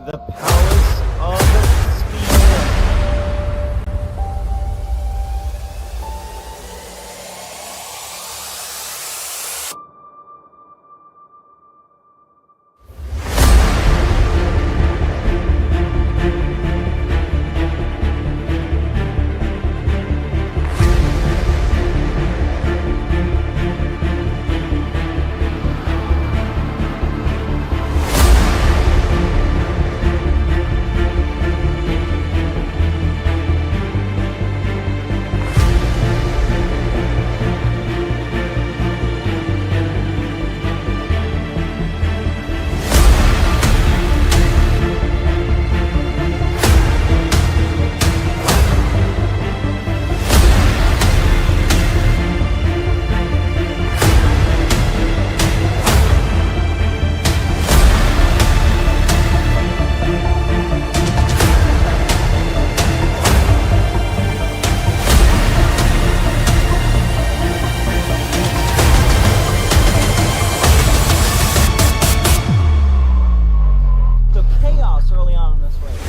The powers of speed. The chaos early on in this race.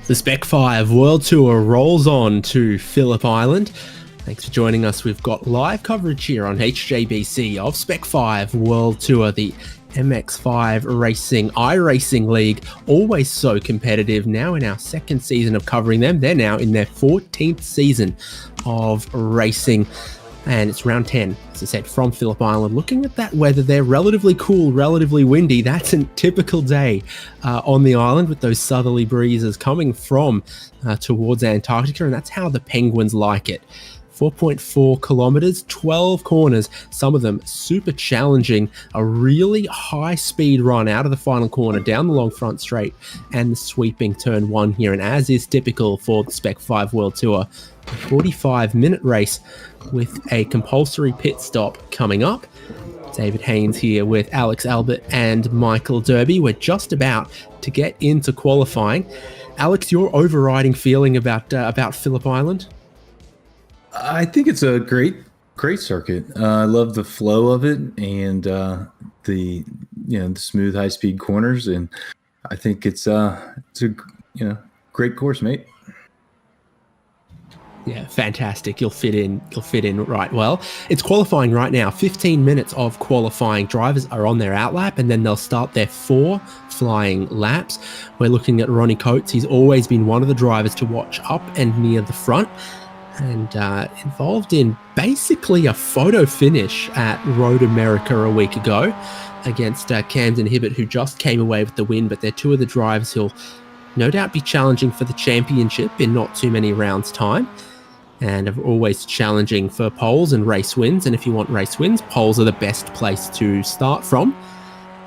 The Spec-5 World Tour rolls on to Phillip Island. Thanks for joining us. We've got live coverage here on HJBC of Spec-5 World Tour, the MX5 Racing iRacing League, always so competitive. Now in our second season of covering them. They're now in their 14th season of racing. And it's round 10, as I said, from Phillip Island. Looking at that weather there, relatively cool, relatively windy. That's a typical day on the island with those southerly breezes coming from towards Antarctica, and that's how the Penguins like it. 4.4 kilometers, 12 corners, some of them super challenging, a really high speed run out of the final corner, down the long front straight, and the sweeping turn one here. And as is typical for the Spec-5 World Tour, a 45-minute race with a compulsory pit stop coming up. David Haynes here with Alex Albert and Michael Derby. We're just about to get into qualifying. Alex, your overriding feeling about Phillip Island? I think it's a great circuit. I love the flow of it and the smooth high speed corners, and I think it's a great course, mate. Yeah, fantastic. You'll fit in right well. It's qualifying right now. 15 minutes of qualifying. Drivers are on their outlap, and then they'll start their 4 flying laps. We're looking at Ronnie Coates. He's always been one of the drivers to watch up and near the front, and involved in basically a photo finish at Road America a week ago against Camden Hibbert, who just came away with the win. But they're two of the drivers who'll no doubt be challenging for the championship in not too many rounds' time, and are always challenging for poles and race wins. And if you want race wins, poles are the best place to start from.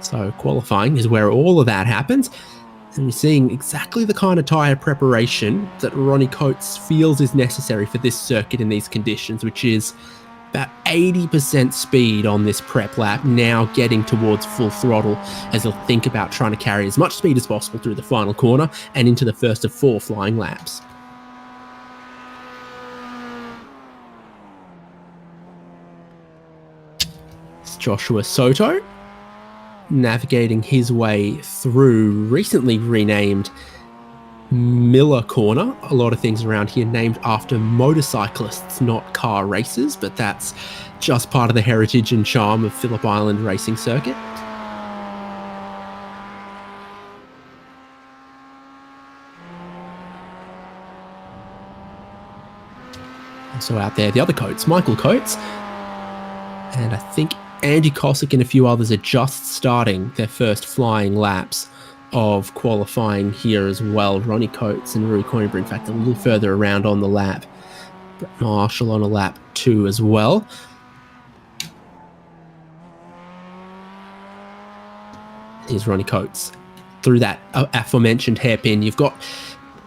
So qualifying is where all of that happens. And we're seeing exactly the kind of tyre preparation that Ronnie Coates feels is necessary for this circuit in these conditions, which is about 80% speed on this prep lap, now getting towards full throttle as he'll think about trying to carry as much speed as possible through the final corner and into the first of 4 flying laps. It's Joshua Soto navigating his way through recently renamed Miller Corner. A lot of things around here named after motorcyclists, not car racers, but that's just part of the heritage and charm of Phillip Island racing circuit. Also out there, the other Coates, Michael Coates, and I think Andy Kosick and a few others are just starting their first flying laps of qualifying here as well. Ronnie Coates and Rui Coimbra, in fact, a little further around on the lap. Brett Marshall on a lap 2 as well. Here's Ronnie Coates. Through that aforementioned hairpin, you've got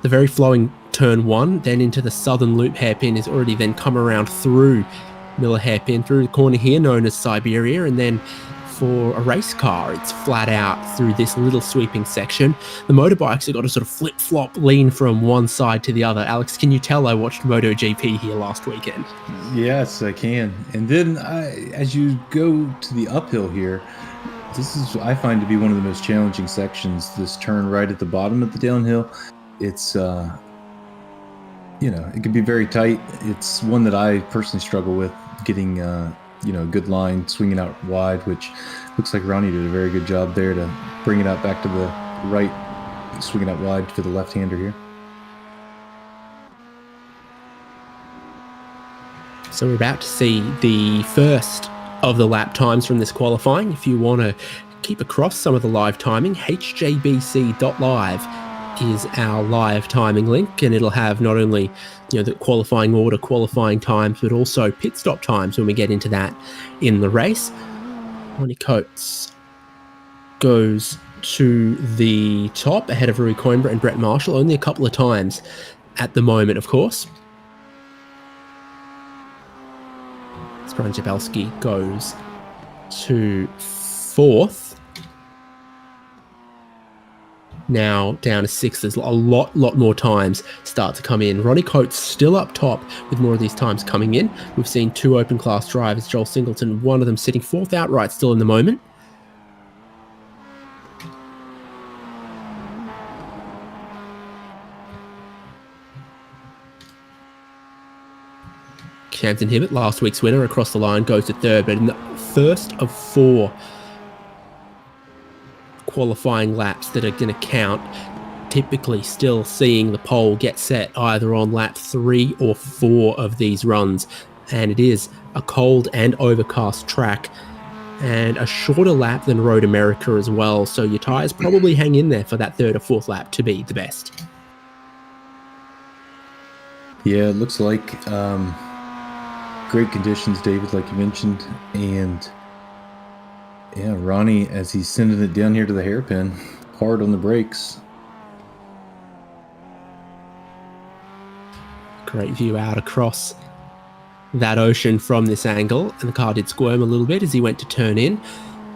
the very flowing turn 1, then into the southern loop hairpin is already then come around through Miller hairpin, through the corner here known as Siberia, and then for a race car, it's flat out through this little sweeping section. The motorbikes have got to sort of flip-flop, lean from one side to the other. Alex, can you tell I watched MotoGP here last weekend? Yes, I can. And then as you go to the uphill here, this is, I find, to be one of the most challenging sections, this turn right at the bottom of the downhill. It's, it can be very tight. It's one that I personally struggle with, getting a good line, swinging out wide, which looks like Ronnie did a very good job there to bring it out back to the right, swinging out wide for the left-hander here. So we're about to see the first of the lap times from this qualifying. If you want to keep across some of the live timing, hjbc.live is our live timing link, and it'll have not only the qualifying order, qualifying times, but also pit stop times when we get into that in the race. Ronnie Coates goes to the top ahead of Rui Coimbra and Brett Marshall, only a couple of times at the moment, of course. Brian Jabelski goes to 4th. Now down to 6th. There's a lot more times start to come in. Ronnie Coates still up top with more of these times coming in. We've seen 2 open class drivers, Joel Singleton, one of them sitting 4th outright still in the moment. Camden Hibbett, last week's winner, across the line, goes to 3rd, but in the first of 4 qualifying laps that are going to count, typically still seeing the pole get set either on lap 3 or 4 of these runs, and it is a cold and overcast track and a shorter lap than Road America as well, so your tyres probably hang in there for that 3rd or 4th lap to be the best. Yeah, it looks like great conditions, David, like you mentioned, and yeah, Ronnie, as he's sending it down here to the hairpin, hard on the brakes. Great view out across that ocean from this angle, and the car did squirm a little bit as he went to turn in.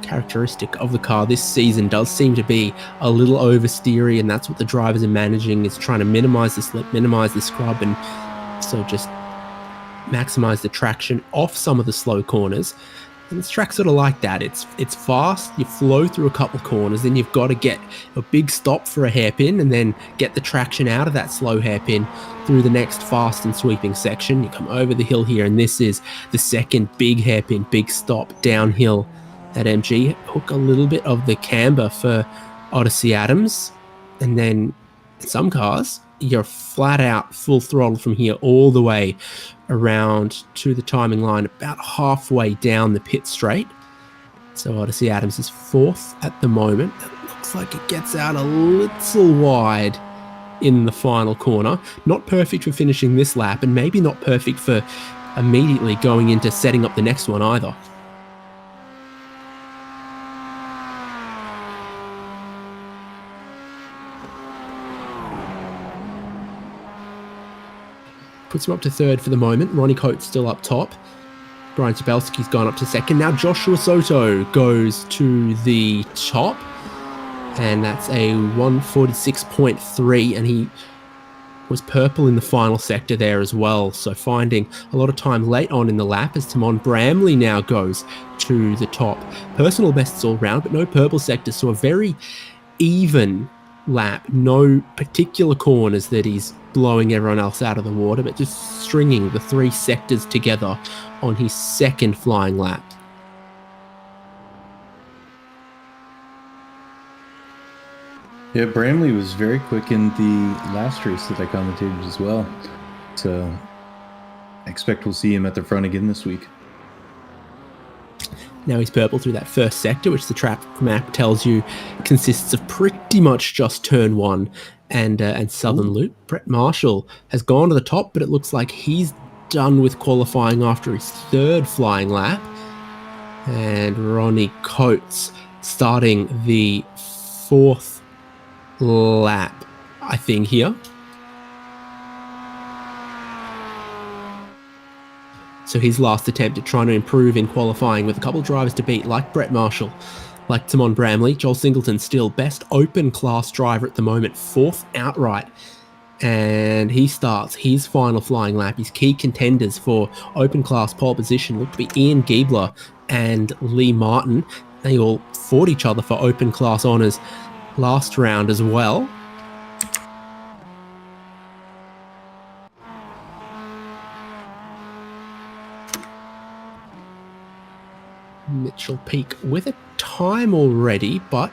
Characteristic of the car this season does seem to be a little oversteery, and that's what the drivers are managing, is trying to minimize the slip, minimize the scrub, and so just maximize the traction off some of the slow corners. And this track's sort of like that. It's fast, you flow through a couple of corners, then you've got to get a big stop for a hairpin and then get the traction out of that slow hairpin through the next fast and sweeping section. You come over the hill here, and this is the second big hairpin, big stop downhill at MG. Hook a little bit of the camber for Odyssey Adams, and then in some cars, you're flat out full throttle from here all the way around to the timing line, about halfway down the pit straight. So Odyssey Adams is 4th at the moment. It looks like it gets out a little wide in the final corner. Not perfect for finishing this lap, and maybe not perfect for immediately going into setting up the next one either. puts him up to third for the moment. Ronnie Coates still up top. Brian Sabelski's gone up to second. Now Joshua Soto goes to the top, and that's a 146.3, and he was purple in the final sector there as well, so finding a lot of time late on in the lap as Timon Bramley now goes to the top. Personal bests all round, but no purple sector, so a very even lap. No particular corners that he's blowing everyone else out of the water, but just stringing the 3 sectors together on his second flying lap. Yeah, Bramley was very quick in the last race that I commentated as well. So I expect we'll see him at the front again this week. Now he's purple through that first sector, which the track map tells you consists of pretty much just turn 1 and Southern Loop. Brett Marshall has gone to the top, but it looks like he's done with qualifying after his 3rd flying lap. And Ronnie Coates starting the 4th lap, I think, here. So his last attempt at trying to improve in qualifying with a couple of drivers to beat, like Brett Marshall, like Timon Bramley. Joel Singleton still best open class driver at the moment, 4th outright. And he starts his final flying lap. His key contenders for open class pole position look to be Ian Giebler and Lee Martin. They all fought each other for open class honours last round as well. Mitchell Peak with a time already, but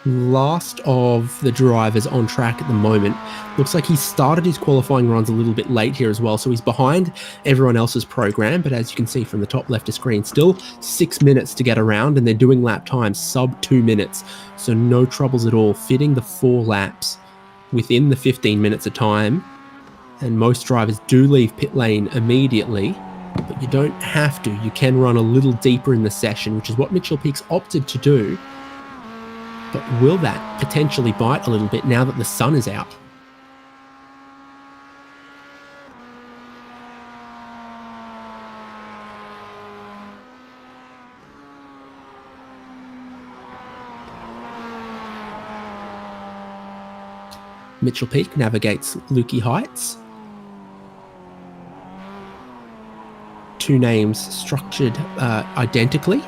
last of the drivers on track at the moment. Looks like he started his qualifying runs a little bit late here as well, so he's behind everyone else's program, but as you can see from the top left of screen, still 6 minutes to get around, and they're doing lap times sub 2 minutes, so no troubles at all fitting the 4 laps within the 15 minutes of time. And most drivers do leave pit lane immediately, but you don't have to. You can run a little deeper in the session, which is what Mitchell Peak's opted to do. But will that potentially bite a little bit now that the sun is out? Mitchell Peak navigates Lukey Heights. 2 names structured identically.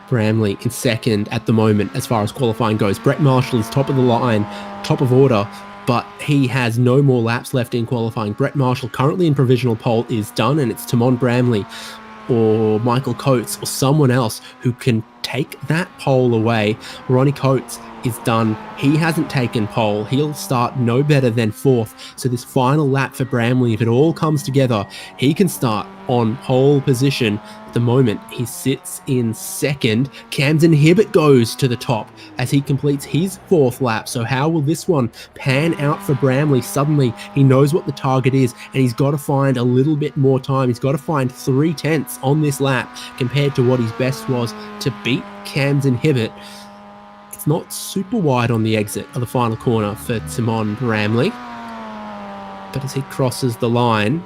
Bramley in second at the moment as far as qualifying goes. Brett Marshall is top of the line, top of order, but he has no more laps left in qualifying. Brett Marshall, currently in provisional pole, is done, and it's Timon Bramley or Michael Coates or someone else who can take that pole away. Ronnie Coates is done. He hasn't taken pole. He'll start no better than 4th. So this final lap for Bramley, if it all comes together, he can start on pole position. At the moment, he sits in second. Camden Hibbett goes to the top as he completes his 4th lap. So how will this one pan out for Bramley? Suddenly, he knows what the target is, and he's got to find a little bit more time. He's got to find 3/10 on this lap compared to what his best was to beat Camden Hibbett. It's not super wide on the exit of the final corner for Timon Bramley, but as he crosses the line,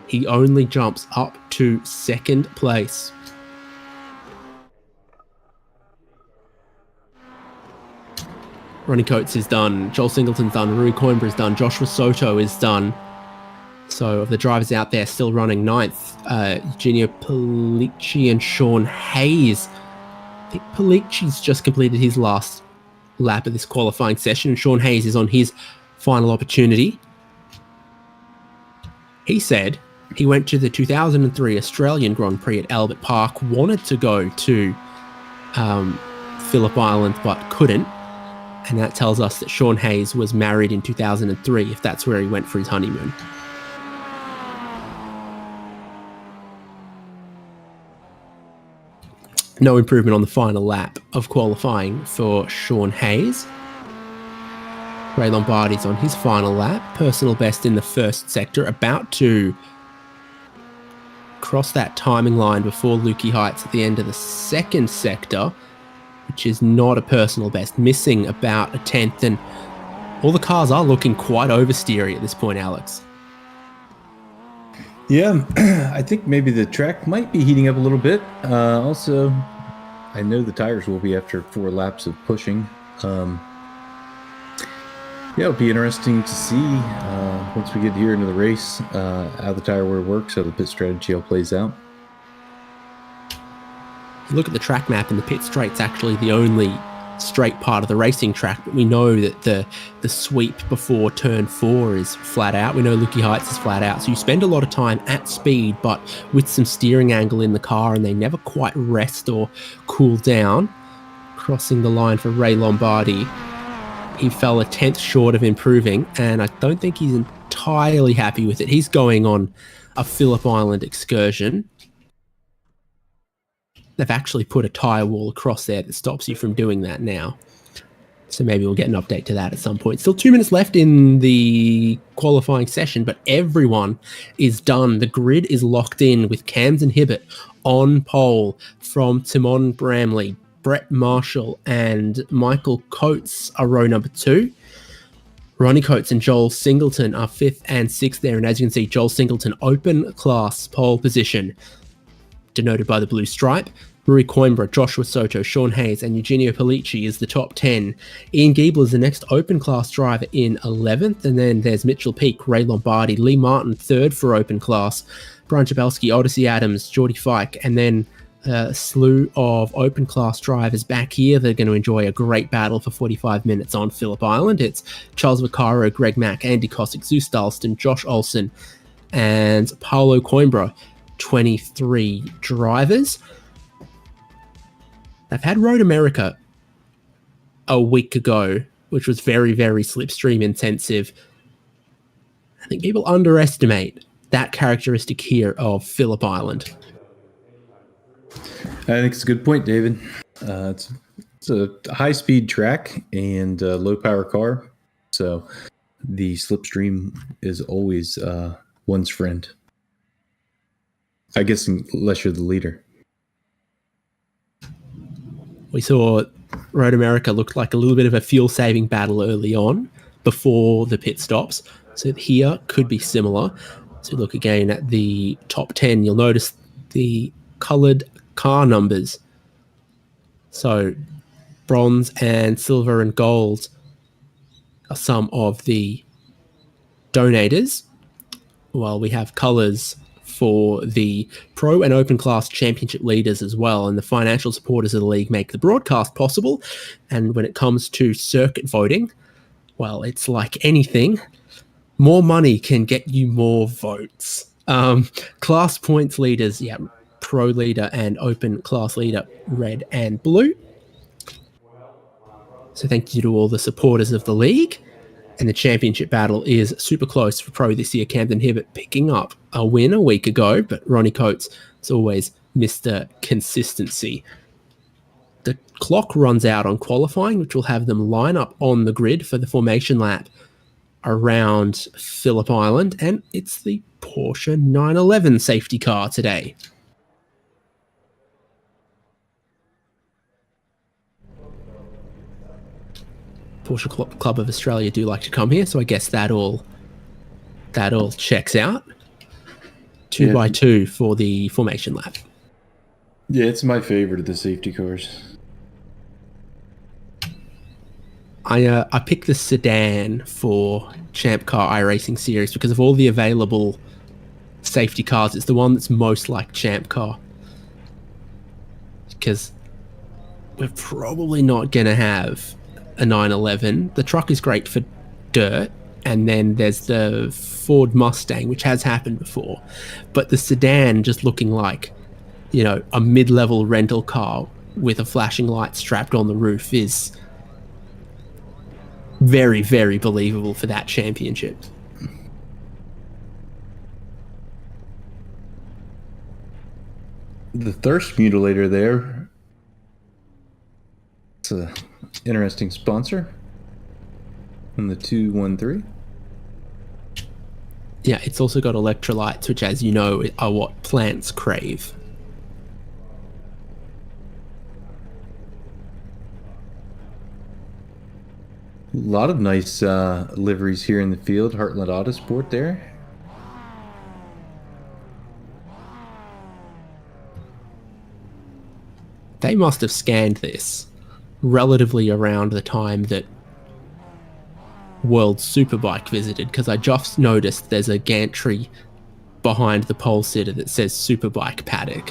he only jumps up to 2nd place. Ronnie Coates is done, Joel Singleton's done, Rui Coimbra is done, Joshua Soto is done. So of the drivers out there still running 9th, Eugenio Pellicci and Sean Hayes. I think Pellicci's just completed his last lap of this qualifying session, and Sean Hayes is on his final opportunity. He said he went to the 2003 Australian Grand Prix at Albert Park, wanted to go to Phillip Island but couldn't, and that tells us that Sean Hayes was married in 2003, if that's where he went for his honeymoon. No improvement on the final lap of qualifying for Sean Hayes. Ray Lombardi's on his final lap. Personal best in the 1st sector, about to cross that timing line before Lukey Heights at the end of the 2nd sector, which is not a personal best, missing about 1/10. And all the cars are looking quite oversteery at this point, Alex. Yeah, I think maybe the track might be heating up a little bit. Also, I know the tires will be after 4 laps of pushing. Yeah, it'll be interesting to see once we get here into the race how the tire wear works, how the pit strategy all plays out. Look at the track map, and the pit straight's actually the only straight part of the racing track, but we know that the sweep before turn 4 is flat out. We know Lukey Heights is flat out, so you spend a lot of time at speed but with some steering angle in the car, and they never quite rest or cool down. Crossing the line for Ray Lombardi, he fell a 10th short of improving, and I don't think he's entirely happy with it. He's going on a Phillip Island excursion. They've actually put a tyre wall across there that stops you from doing that now. So maybe we'll get an update to that at some point. Still 2 minutes left in the qualifying session, but everyone is done. The grid is locked in with Camden Hibbett on pole from Timon Bramley. Brett Marshall and Michael Coates are row number 2. Ronnie Coates and Joel Singleton are 5th and 6th there. And as you can see, Joel Singleton, open class pole position, denoted by the blue stripe. Rui Coimbra, Joshua Soto, Sean Hayes, and Eugenio Pellicci is the top 10. Ian Giebler is the next open class driver in 11th. And then there's Mitchell Peake, Ray Lombardi, Lee Martin, 3rd for open class, Brian Chabelski, Odyssey Adams, Geordie Fike, and then a slew of open class drivers back here. They're going to enjoy a great battle for 45 minutes on Phillip Island. It's Charles Vaccaro, Greg Mack, Andy Cossack, Zeus Dalston, Josh Olsen, and Paolo Coimbra. 23 drivers. They've had Road America a week ago, which was very, very slipstream intensive. I think people underestimate that characteristic here of Phillip Island. I think it's a good point, David. It's a high-speed track and a low-power car, so the slipstream is always one's friend. I guess unless you're the leader. We saw Road America looked like a little bit of a fuel-saving battle early on before the pit stops. So here could be similar. So look again at the top 10. You'll notice the coloured car numbers. So bronze and silver and gold are some of the donators, while we have colours for the pro and open class championship leaders as well. And the financial supporters of the league make the broadcast possible. And when it comes to circuit voting, well, it's like anything. More money can get you more votes. Class points leaders, yeah, pro leader and open class leader, red and blue. So thank you to all the supporters of the league. And the championship battle is super close for pro this year. Camden Hibbett picking up a win a week ago, but Ronnie Coates is always Mr. Consistency. The clock runs out on qualifying, which will have them line up on the grid for the formation lap around Phillip Island, and it's the Porsche 911 safety car today. Porsche Club of Australia do like to come here, so I guess that all checks out. 2x2 for the formation lap. Yeah, it's my favorite of the safety cars. I picked the sedan for Champ Car iRacing Series because of all the available safety cars. It's the one that's most like Champ Car. Because we're probably not going to have a 911. The truck is great for dirt, and then there's the Ford Mustang, which has happened before, but the sedan just looking like, you know, a mid-level rental car with a flashing light strapped on the roof is very, very believable for that championship. The Thirst Mutilator there. It's a interesting sponsor on the 213. Yeah, it's also got electrolytes, which, as you know, are what plants crave. lot of nice liveries here in the field. Heartland Autosport there. They must have scanned this relatively around the time that World Superbike visited, because I just noticed there's a gantry behind the pole sitter that says Superbike Paddock.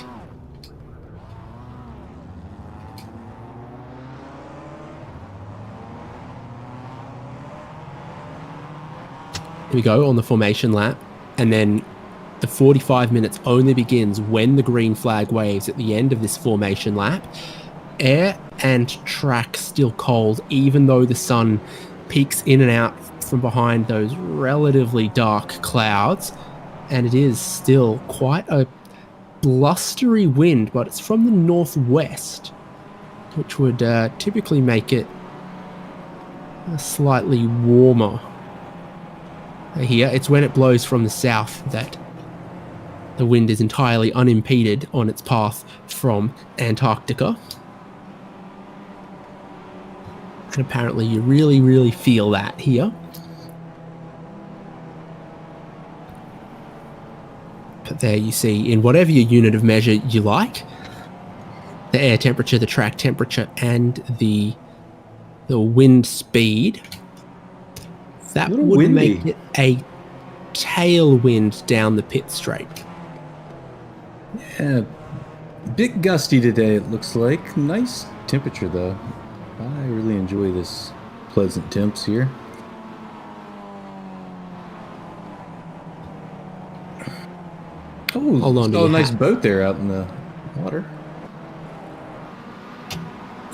Here we go on the formation lap, and then the 45 minutes only begins when the green flag waves at the end of this formation lap. Air and track still cold, even though the sun peeks in and out from behind those relatively dark clouds, and it is still quite a blustery wind, but it's from the northwest, which would typically make it slightly warmer. Here, it's when it blows from the south that the wind is entirely unimpeded on its path from Antarctica. And apparently you really, really feel that here. But there you see, in whatever your unit of measure you like, the air temperature, the track temperature, and the wind speed, that would windy. make it a tailwind down the pit straight. Yeah, bit gusty today, it looks like. Nice temperature, though. I really enjoy this pleasant temps here. Oh, Hold on to saw a your nice hat. boat there out in the water.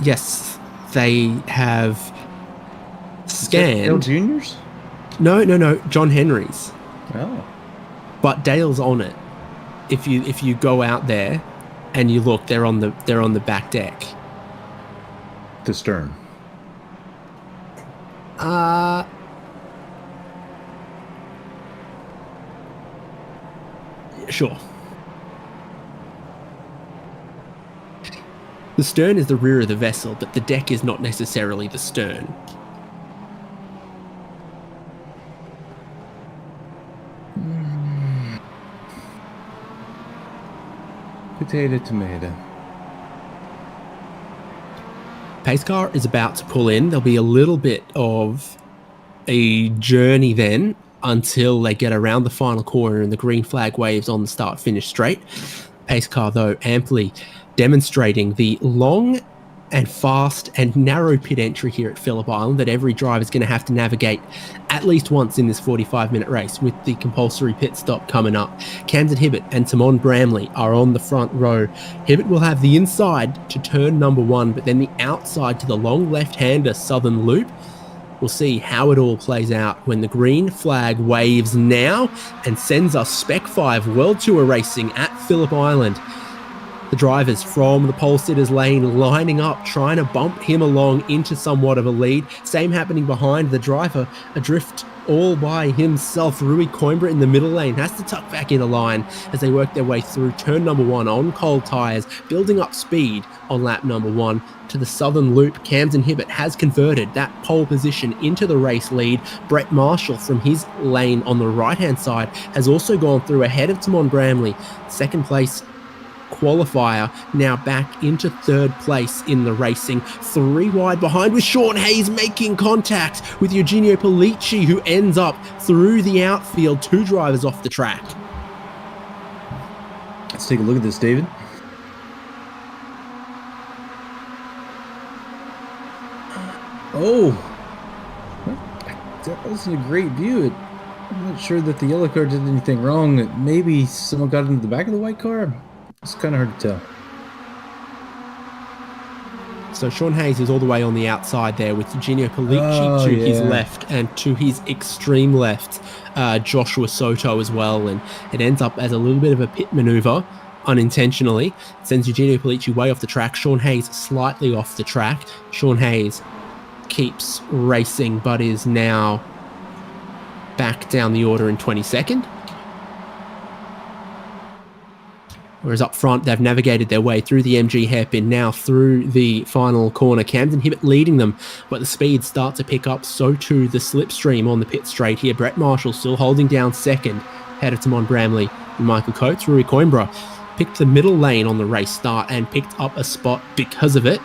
Yes, they have Is that Dale scanned. Juniors? No, John Henry's. Oh, But Dale's on it. If you go out there and you look, they're on the back deck. the stern. Sure. The stern is the rear of the vessel, but the deck is not necessarily the stern. Potato, tomato. Pace car is about to pull in. There'll be a little bit of a journey then until they get around the final corner and the green flag waves on the start-finish straight. Pace car, though, amply demonstrating the long and fast and narrow pit entry here at Phillip Island that every driver is going to have to navigate at least once in this 45-minute race, with the compulsory pit stop coming up. Camden Hibbett and Timon Bramley are on the front row. Hibbett will have the inside to turn number 1, but then the outside to the long left-hander Southern Loop. We'll see how it all plays out when the green flag waves now and sends us Spec-5 World Tour racing at Phillip Island. The drivers from the pole sitters lane lining up, trying to bump him along into somewhat of a lead. Same happening behind the driver, adrift all by himself. Rui Coimbra in the middle lane has to tuck back in the line as they work their way through turn number 1 on cold tyres, building up speed on lap number 1 to the southern loop. Camden Hibbett has converted that pole position into the race lead. Brett Marshall from his lane on the right-hand side has also gone through ahead of Timon Bramley. Second place qualifier now back into third place in the racing, 3 wide behind, with Sean Hayes making contact with Eugenio Pollicci, who ends up through the outfield, 2 drivers off the track. Let's take a look at this, David. Oh, that wasn't a great view. I'm not sure that the yellow car did anything wrong. Maybe someone got into the back of the white car. It's kind of hard to tell. So Sean Hayes is all the way on the outside there, with Eugenio Pollicci to his left, and to his extreme left, Joshua Soto as well. And it ends up as a little bit of a pit maneuver, unintentionally. Sends Eugenio Pollicci way off the track. Sean Hayes slightly off the track. Sean Hayes keeps racing, but is now back down the order in 22nd. Whereas up front, they've navigated their way through the MG hairpin, now through the final corner. Camden Hibbett leading them, but the speed starts to pick up. So too the slipstream on the pit straight here. Brett Marshall still holding down second, ahead of Timon Bramley and Michael Coates. Rui Coimbra picked the middle lane on the race start and picked up a spot because of it.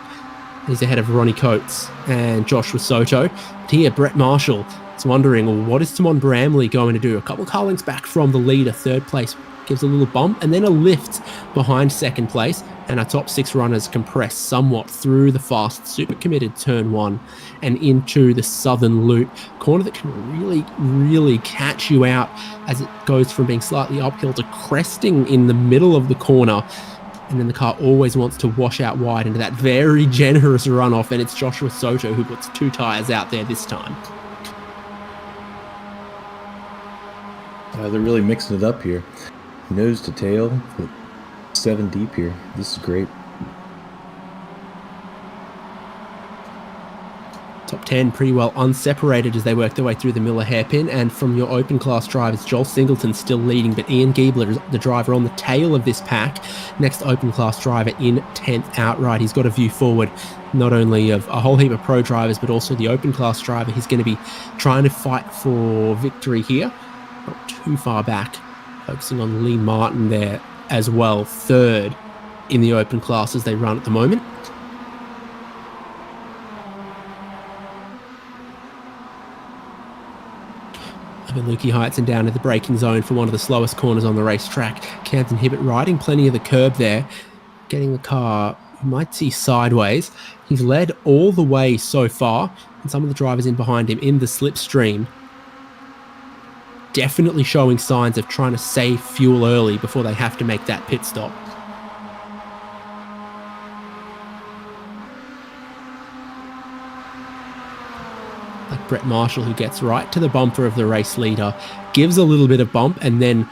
He's ahead of Ronnie Coates and Joshua Soto. But here, Brett Marshall is wondering, well, what is Timon Bramley going to do? A couple car lengths back from the leader. Third place gives a little bump and then a lift behind second place, and our top six runners compress somewhat through the fast, super committed turn one and into the southern loop corner that can really catch you out as it goes from being slightly uphill to cresting in the middle of the corner. And then the car always wants to wash out wide into that very generous runoff, and it's Joshua Soto who puts 2 tires out there this time. They're really mixing it up here. Nose to tail, 7 deep here. This is great. Top 10 pretty well unseparated as they work their way through the Miller hairpin. And from your open class drivers, Joel Singleton still leading, but Ian Giebler is the driver on the tail of this pack. Next open class driver in 10th outright. He's got a view forward not only of a whole heap of pro drivers, but also the open class driver. He's going to be trying to fight for victory here. Not too far back. Focusing on Lee Martin there as well, third in the open class as they run at the moment. Lukey Heights down to the braking zone for one of the slowest corners on the racetrack. Camden Hibbett riding plenty of the curb there, getting the car, you might see, sideways. He's led all the way so far, and some of the drivers in behind him in the slipstream definitely showing signs of trying to save fuel early before they have to make that pit stop. Like Brett Marshall, who gets right to the bumper of the race leader, gives a little bit of bump and then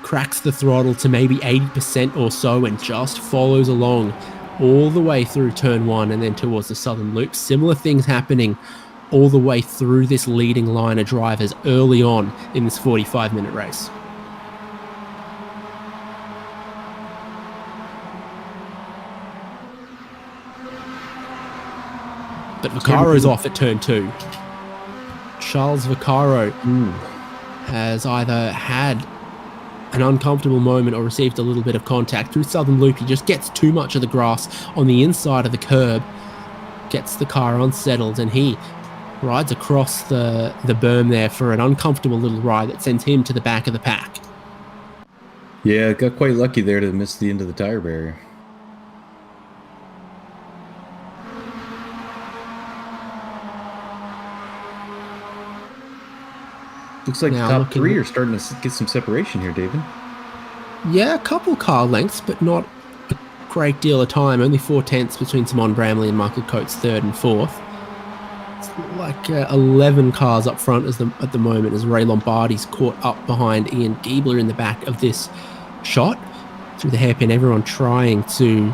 cracks the throttle to maybe 80% or so and just follows along all the way through turn one and then towards the southern loop. Similar things happening all the way through this leading line of drivers early on in this 45-minute race. But Vaccaro's off at turn 2. Charles Vaccaro has either had an uncomfortable moment or received a little bit of contact through southern loop. He just gets too much of the grass on the inside of the curb, gets the car unsettled, and he rides across the berm there for an uncomfortable little ride that sends him to the back of the pack. Yeah, got quite lucky there to miss the end of the tire barrier. Looks like Now the top 3 are starting to get some separation here, David. Yeah, a couple car lengths, but not a great deal of time. Only 4/10 between Timon Bramley and Michael Coates, 3rd and 4th. It's like 11 cars up front at the moment as Ray Lombardi's caught up behind Ian Giebler in the back of this shot. Through the hairpin, everyone trying to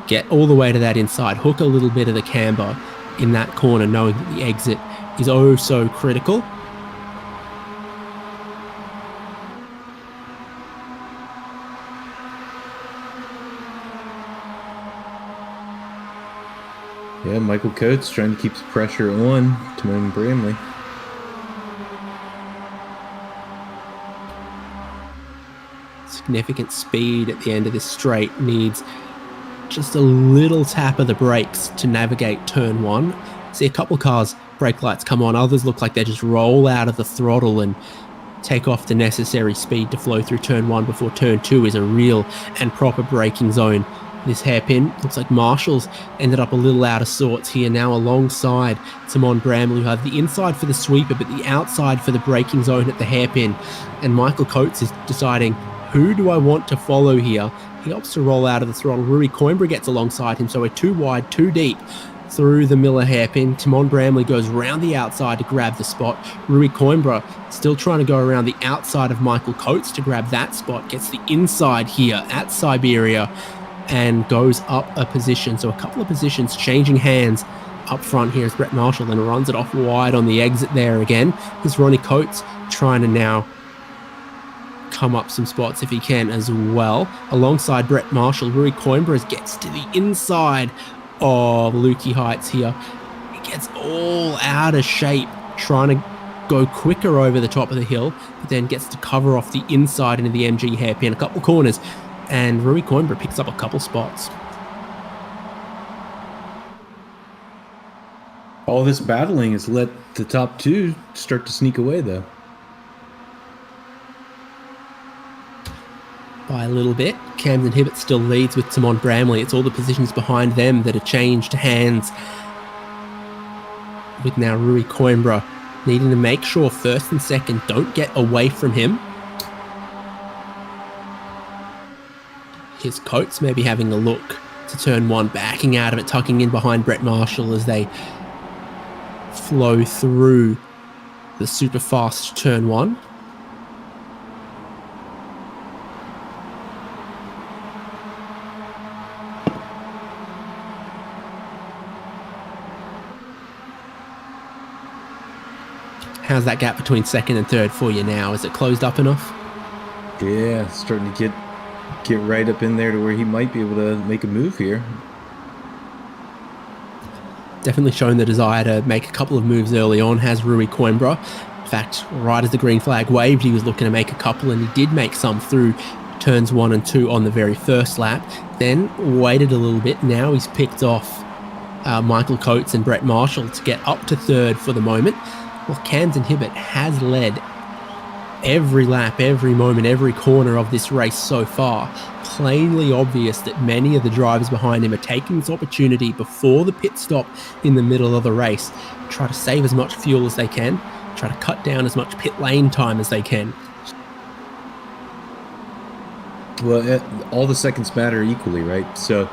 get all the way to that inside, hook a little bit of the camber in that corner, knowing that the exit is oh so critical. Yeah, Michael Coates trying to keep the pressure on Timon Bramley. Significant speed at the end of this straight, needs just a little tap of the brakes to navigate turn 1. See a couple cars, brake lights come on, others look like they just roll out of the throttle and take off the necessary speed to flow through turn 1 before turn 2 is a real and proper braking zone. This hairpin looks like Marshall's ended up a little out of sorts here now alongside Timon Bramley, who had the inside for the sweeper but the outside for the braking zone at the hairpin. And Michael Coates is deciding, who do I want to follow here? He opts to roll out of the throttle. Rui Coimbra gets alongside him, so we're 2 wide, 2 deep through the Miller hairpin. Timon Bramley goes round the outside to grab the spot. Rui Coimbra still trying to go around the outside of Michael Coates to grab that spot, gets the inside here at Siberia and goes up a position. So a couple of positions changing hands up front here as Brett Marshall then runs it off wide on the exit there again. Here's Ronnie Coates trying to now come up some spots if he can as well. Alongside Brett Marshall, Rui Coimbra gets to the inside of Lukey Heights here. He gets all out of shape trying to go quicker over the top of the hill, but then gets to cover off the inside into the MG hairpin, a couple of corners, and Rui Coimbra picks up a couple spots. All this battling has let the top two start to sneak away, though. By a little bit. Camden Hibbett still leads with Timon Bramley. It's all the positions behind them that are changed hands, with now Rui Coimbra needing to make sure first and second don't get away from him. His Coates maybe having a look to turn one, backing out of it, tucking in behind Brett Marshall as they flow through the super fast turn one. How's that gap between second and third for you now? Is it closed up enough? Yeah, starting to get right up in there to where he might be able to make a move here. Definitely shown the desire to make a couple of moves early on, has Rui Coimbra. In fact, right as the green flag waved, he was looking to make a couple, and he did make some through turns 1 and 2 on the very first lap. Then waited a little bit. Now he's picked off Michael Coates and Brett Marshall to get up to third for the moment. Well, Camden Hibbett has led every lap, every moment, every corner of this race so far. Plainly obvious that many of the drivers behind him are taking this opportunity before the pit stop in the middle of the race. Try to save as much fuel as they can, try to cut down as much pit lane time as they can. Well, all the seconds matter equally, right? So,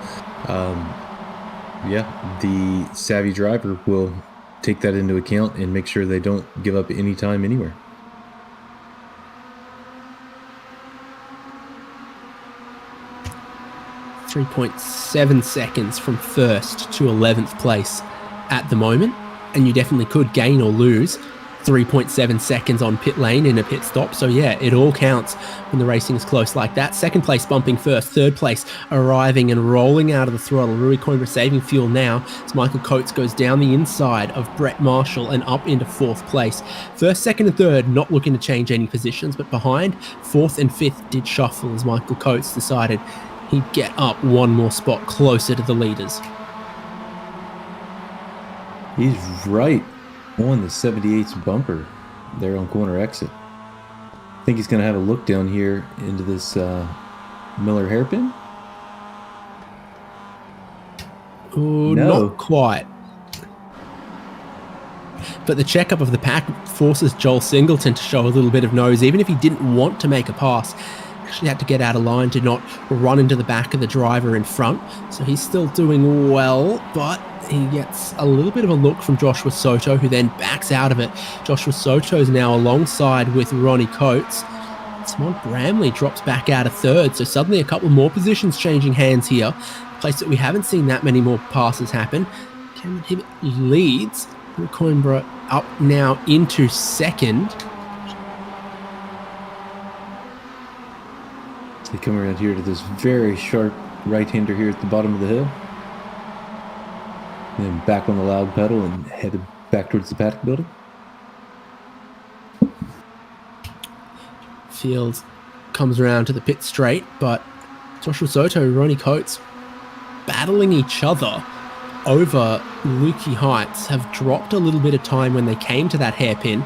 yeah, the savvy driver will take that into account and make sure they don't give up any time anywhere. .7 seconds from first to 11th place at the moment, and you definitely could gain or lose 3.7 seconds on pit lane in a pit stop. So yeah, it all counts when the racing is close like that. Second place bumping first, third place arriving and rolling out of the throttle. Rui Coimbra saving fuel now as Michael Coates goes down the inside of Brett Marshall and up into fourth place. First, second and third not looking to change any positions, but behind fourth and fifth did shuffle as Michael Coates decided he'd get up one more spot closer to the leaders. He's right on the 78's bumper there on corner exit. I think he's going to have a look down here into this Miller hairpin. Ooh, No. Not quite. But the checkup of the pack forces Joel Singleton to show a little bit of nose, even if he didn't want to make a pass. Actually had to get out of line to not run into the back of the driver in front. So he's still doing well, but he gets a little bit of a look from Joshua Soto, who then backs out of it. Joshua Soto is now alongside with Ronnie Coates. Timon Bramley drops back out of third, so suddenly a couple more positions changing hands here. A place that we haven't seen that many more passes happen. Camden Hibbett leads. Coimbra up now into second. They come around here to this very sharp right-hander here at the bottom of the hill. And then back on the loud pedal and headed back towards the paddock building. Field comes around to the pit straight, but Joshua Soto, Ronnie Coates battling each other over Lukey Heights have dropped a little bit of time when they came to that hairpin.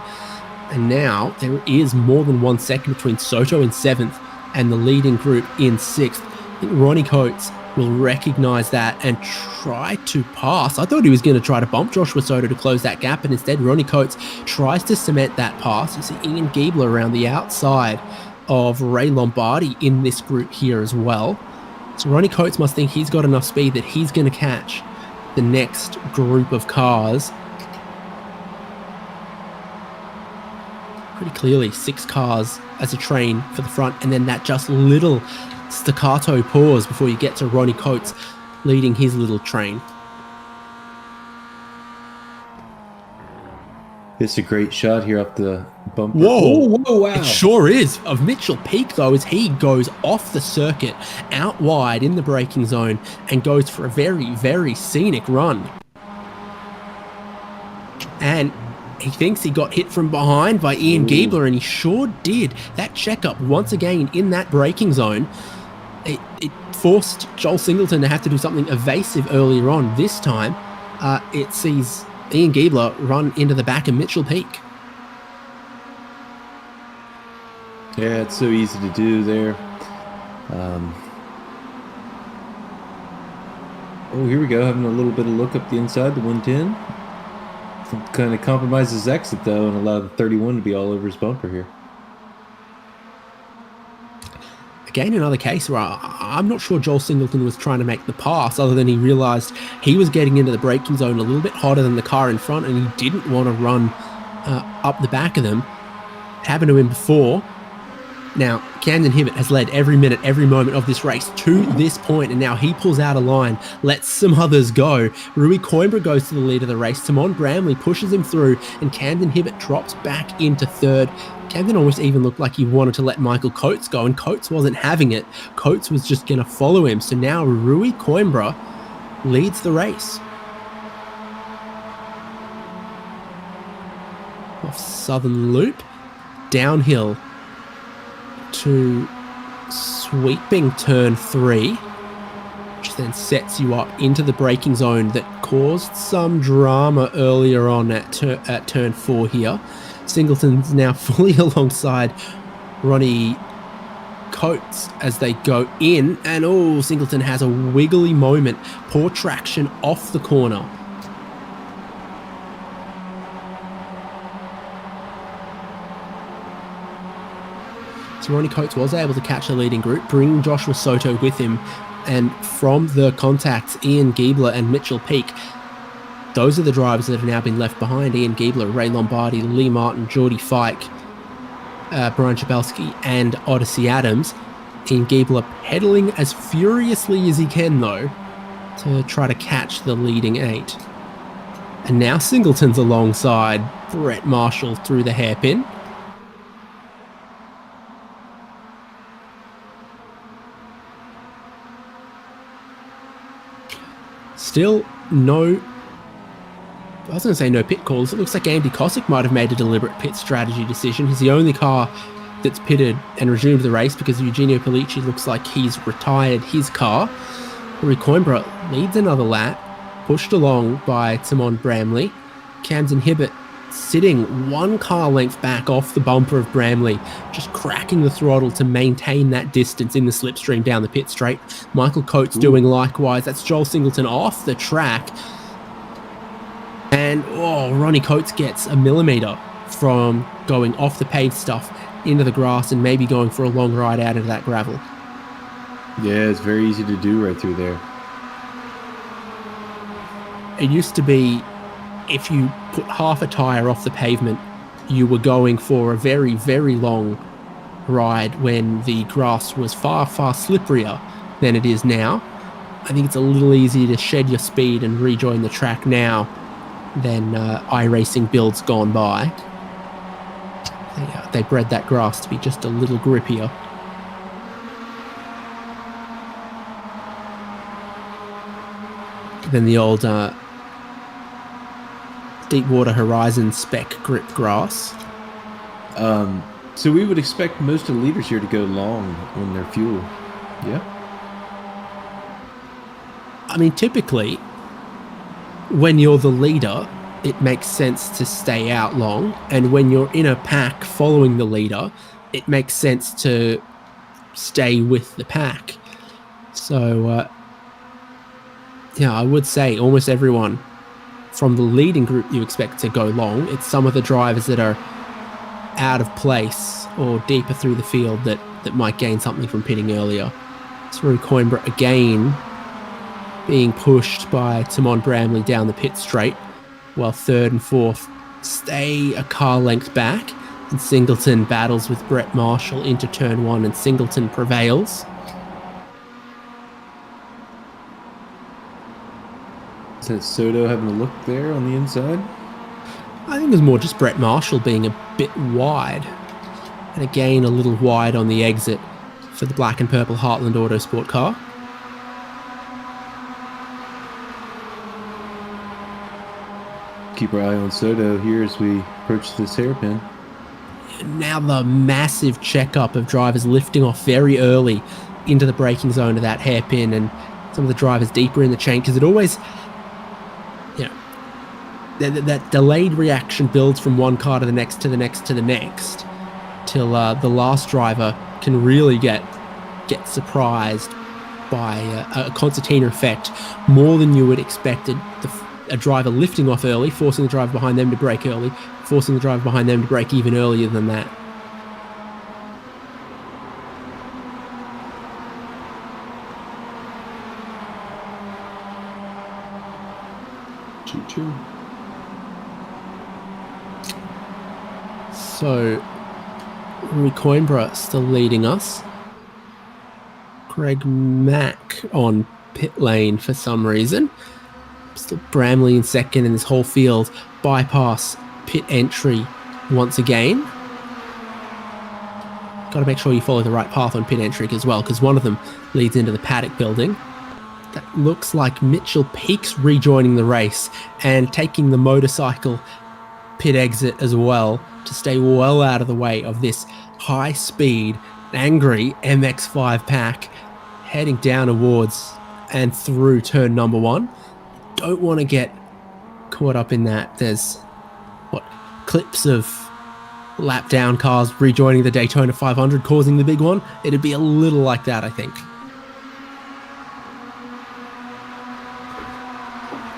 And now there is more than 1 second between Soto in 7th and the leading group in 6th. I think Ronnie Coates will recognise that and try to pass. I thought he was going to try to bump Joshua Soto to close that gap, but instead Ronnie Coates tries to cement that pass. You see Ian Giebler around the outside of Ray Lombardi in this group here as well. So Ronnie Coates must think he's got enough speed that he's going to catch the next group of cars. Pretty clearly 6 cars as a train for the front, and then that just little staccato pause before you get to Ronnie Coates leading his little train. It's a great shot here off the bumper. Whoa. Whoa, wow. It sure is. Of Mitchell Peak, though, as he goes off the circuit, out wide in the braking zone, and goes for a very, very scenic run. And he thinks he got hit from behind by Ian Giebler, and he sure did. That checkup, once again, in that braking zone, it forced Joel Singleton to have to do something evasive earlier on. This time, it sees Ian Giebler run into the back of Mitchell Peak. Yeah, it's so easy to do there. Oh, here we go, having a little bit of look up the inside, the 110. Kind of compromises exit, though, and allowed the 31 to be all over his bumper here. Again, another case where I'm not sure Joel Singleton was trying to make the pass, other than he realized he was getting into the braking zone a little bit hotter than the car in front, and he didn't want to run up the back of them. It happened to him before. Now, Camden Hibbett has led every minute, every moment of this race to this point, and now he pulls out a line, lets some others go. Rui Coimbra goes to the lead of the race. Timon Bramley pushes him through, and Camden Hibbett drops back into third. Camden almost even looked like he wanted to let Michael Coates go, and Coates wasn't having it. Coates was just going to follow him. So now Rui Coimbra leads the race. Off Southern Loop, downhill to sweeping turn 3, which then sets you up into the braking zone that caused some drama earlier on at turn 4 here. Singleton's now fully alongside Ronnie Coates as they go in, and oh, Singleton has a wiggly moment. Poor traction off the corner. So Ronnie Coates was able to catch the leading group, bring Joshua Soto with him, and from the contacts, Ian Giebler and Mitchell Peak, those are the drivers that have now been left behind. Ian Giebler, Ray Lombardi, Lee Martin, Geordie Fike, Brian Chabelski, and Odyssey Adams. Ian Giebler pedaling as furiously as he can, though, to try to catch the leading 8. And now Singleton's alongside Brett Marshall through the hairpin. Still no, I was going to say no pit calls. It looks like Andy Kosick might have made a deliberate pit strategy decision. He's the only car that's pitted and resumed the race because Eugenio Pellicci looks like he's retired his car. Rui Coimbra leads another lap, pushed along by Timon Bramley. Camden Hibbett sitting one car length back off the bumper of Bramley, just cracking the throttle to maintain that distance in the slipstream down the pit straight. Michael Coates doing likewise. That's Joel Singleton off the track. And Ronnie Coates gets a millimetre from going off the paved stuff into the grass and maybe going for a long ride out into that gravel. Yeah, it's very easy to do right through there. It used to be, if you put half a tyre off the pavement, you were going for a very, very long ride when the grass was far, far slipperier than it is now. I think it's a little easier to shed your speed and rejoin the track now than iRacing builds gone by. They bred that grass to be just a little grippier. Than the old Deepwater Horizon spec grip grass. So we would expect most of the leaders here to go long on their fuel. Yeah. I mean, typically, when you're the leader, it makes sense to stay out long. And when you're in a pack following the leader, it makes sense to stay with the pack. So, yeah, I would say almost everyone from the leading group you expect to go long. It's some of the drivers that are out of place or deeper through the field that might gain something from pitting earlier. Through Coimbra again, being pushed by Timon Bramley down the pit straight, while third and fourth stay a car length back, and Singleton battles with Brett Marshall into turn 1, and Singleton prevails. Is that Soto having a look there on the inside? I think it was more just Brett Marshall being a bit wide. And again, a little wide on the exit for the black and purple Heartland Autosport car. Keep our eye on Soto here as we approach this hairpin. Now the massive checkup of drivers lifting off very early into the braking zone of that hairpin, and some of the drivers deeper in the chain, because it always, you know, that delayed reaction builds from one car to the next, to the next, to the next, till the last driver can really get surprised by a concertina effect more than you would expect a driver lifting off early, forcing the driver behind them to brake early, forcing the driver behind them to brake even earlier than that. Choo-choo. So, Rui Coimbra still leading us. Greg Mack on pit lane for some reason. Still Bramley in second, and this whole field bypass pit entry once again. Got to make sure you follow the right path on pit entry as well, because one of them leads into the paddock building. That looks like Mitchell Peak's rejoining the race and taking the motorcycle pit exit as well to stay well out of the way of this high-speed, angry MX-5 pack heading down towards and through turn number 1. Don't want to get caught up in that. There's clips of lap down cars rejoining the Daytona 500 causing the big one. It'd be a little like that, I think.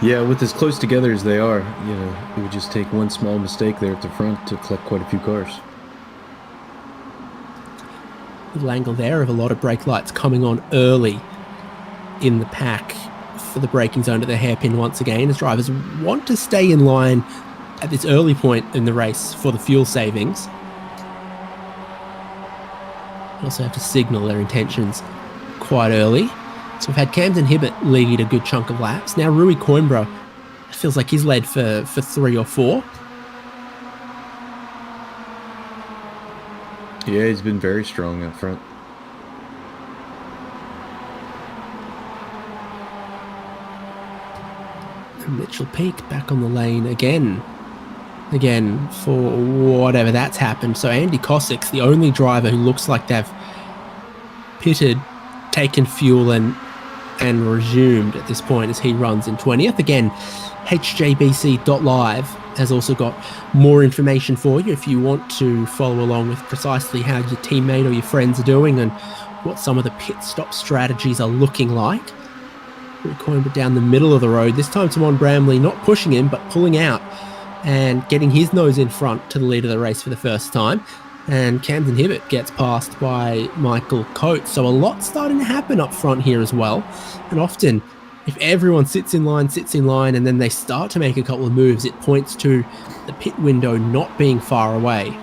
Yeah, with as close together as they are, you know, it would just take one small mistake there at the front to collect quite a few cars. Little angle there of a lot of brake lights coming on early in the pack for the braking zone at the hairpin once again, as drivers want to stay in line at this early point in the race for the fuel savings. They also have to signal their intentions quite early. So we've had Camden Hibbert lead a good chunk of laps. Now Rui Coimbra, it feels like he's led for 3 or 4. Yeah, he's been very strong up front. And Mitchell Peak back on the lane again for whatever that's happened. So Andy Cossack's the only driver who looks like they've pitted, taken fuel and resumed at this point as he runs in 20th. Again, HJBC.live has also got more information for you if you want to follow along with precisely how your teammate or your friends are doing and what some of the pit stop strategies are looking like. Coimbra down the middle of the road. This time Timon Bramley not pushing him but pulling out and getting his nose in front to the lead of the race for the first time. And Camden Hibbert gets passed by Michael Coates. So a lot starting to happen up front here as well. And often, if everyone sits in line, and then they start to make a couple of moves, it points to the pit window not being far away.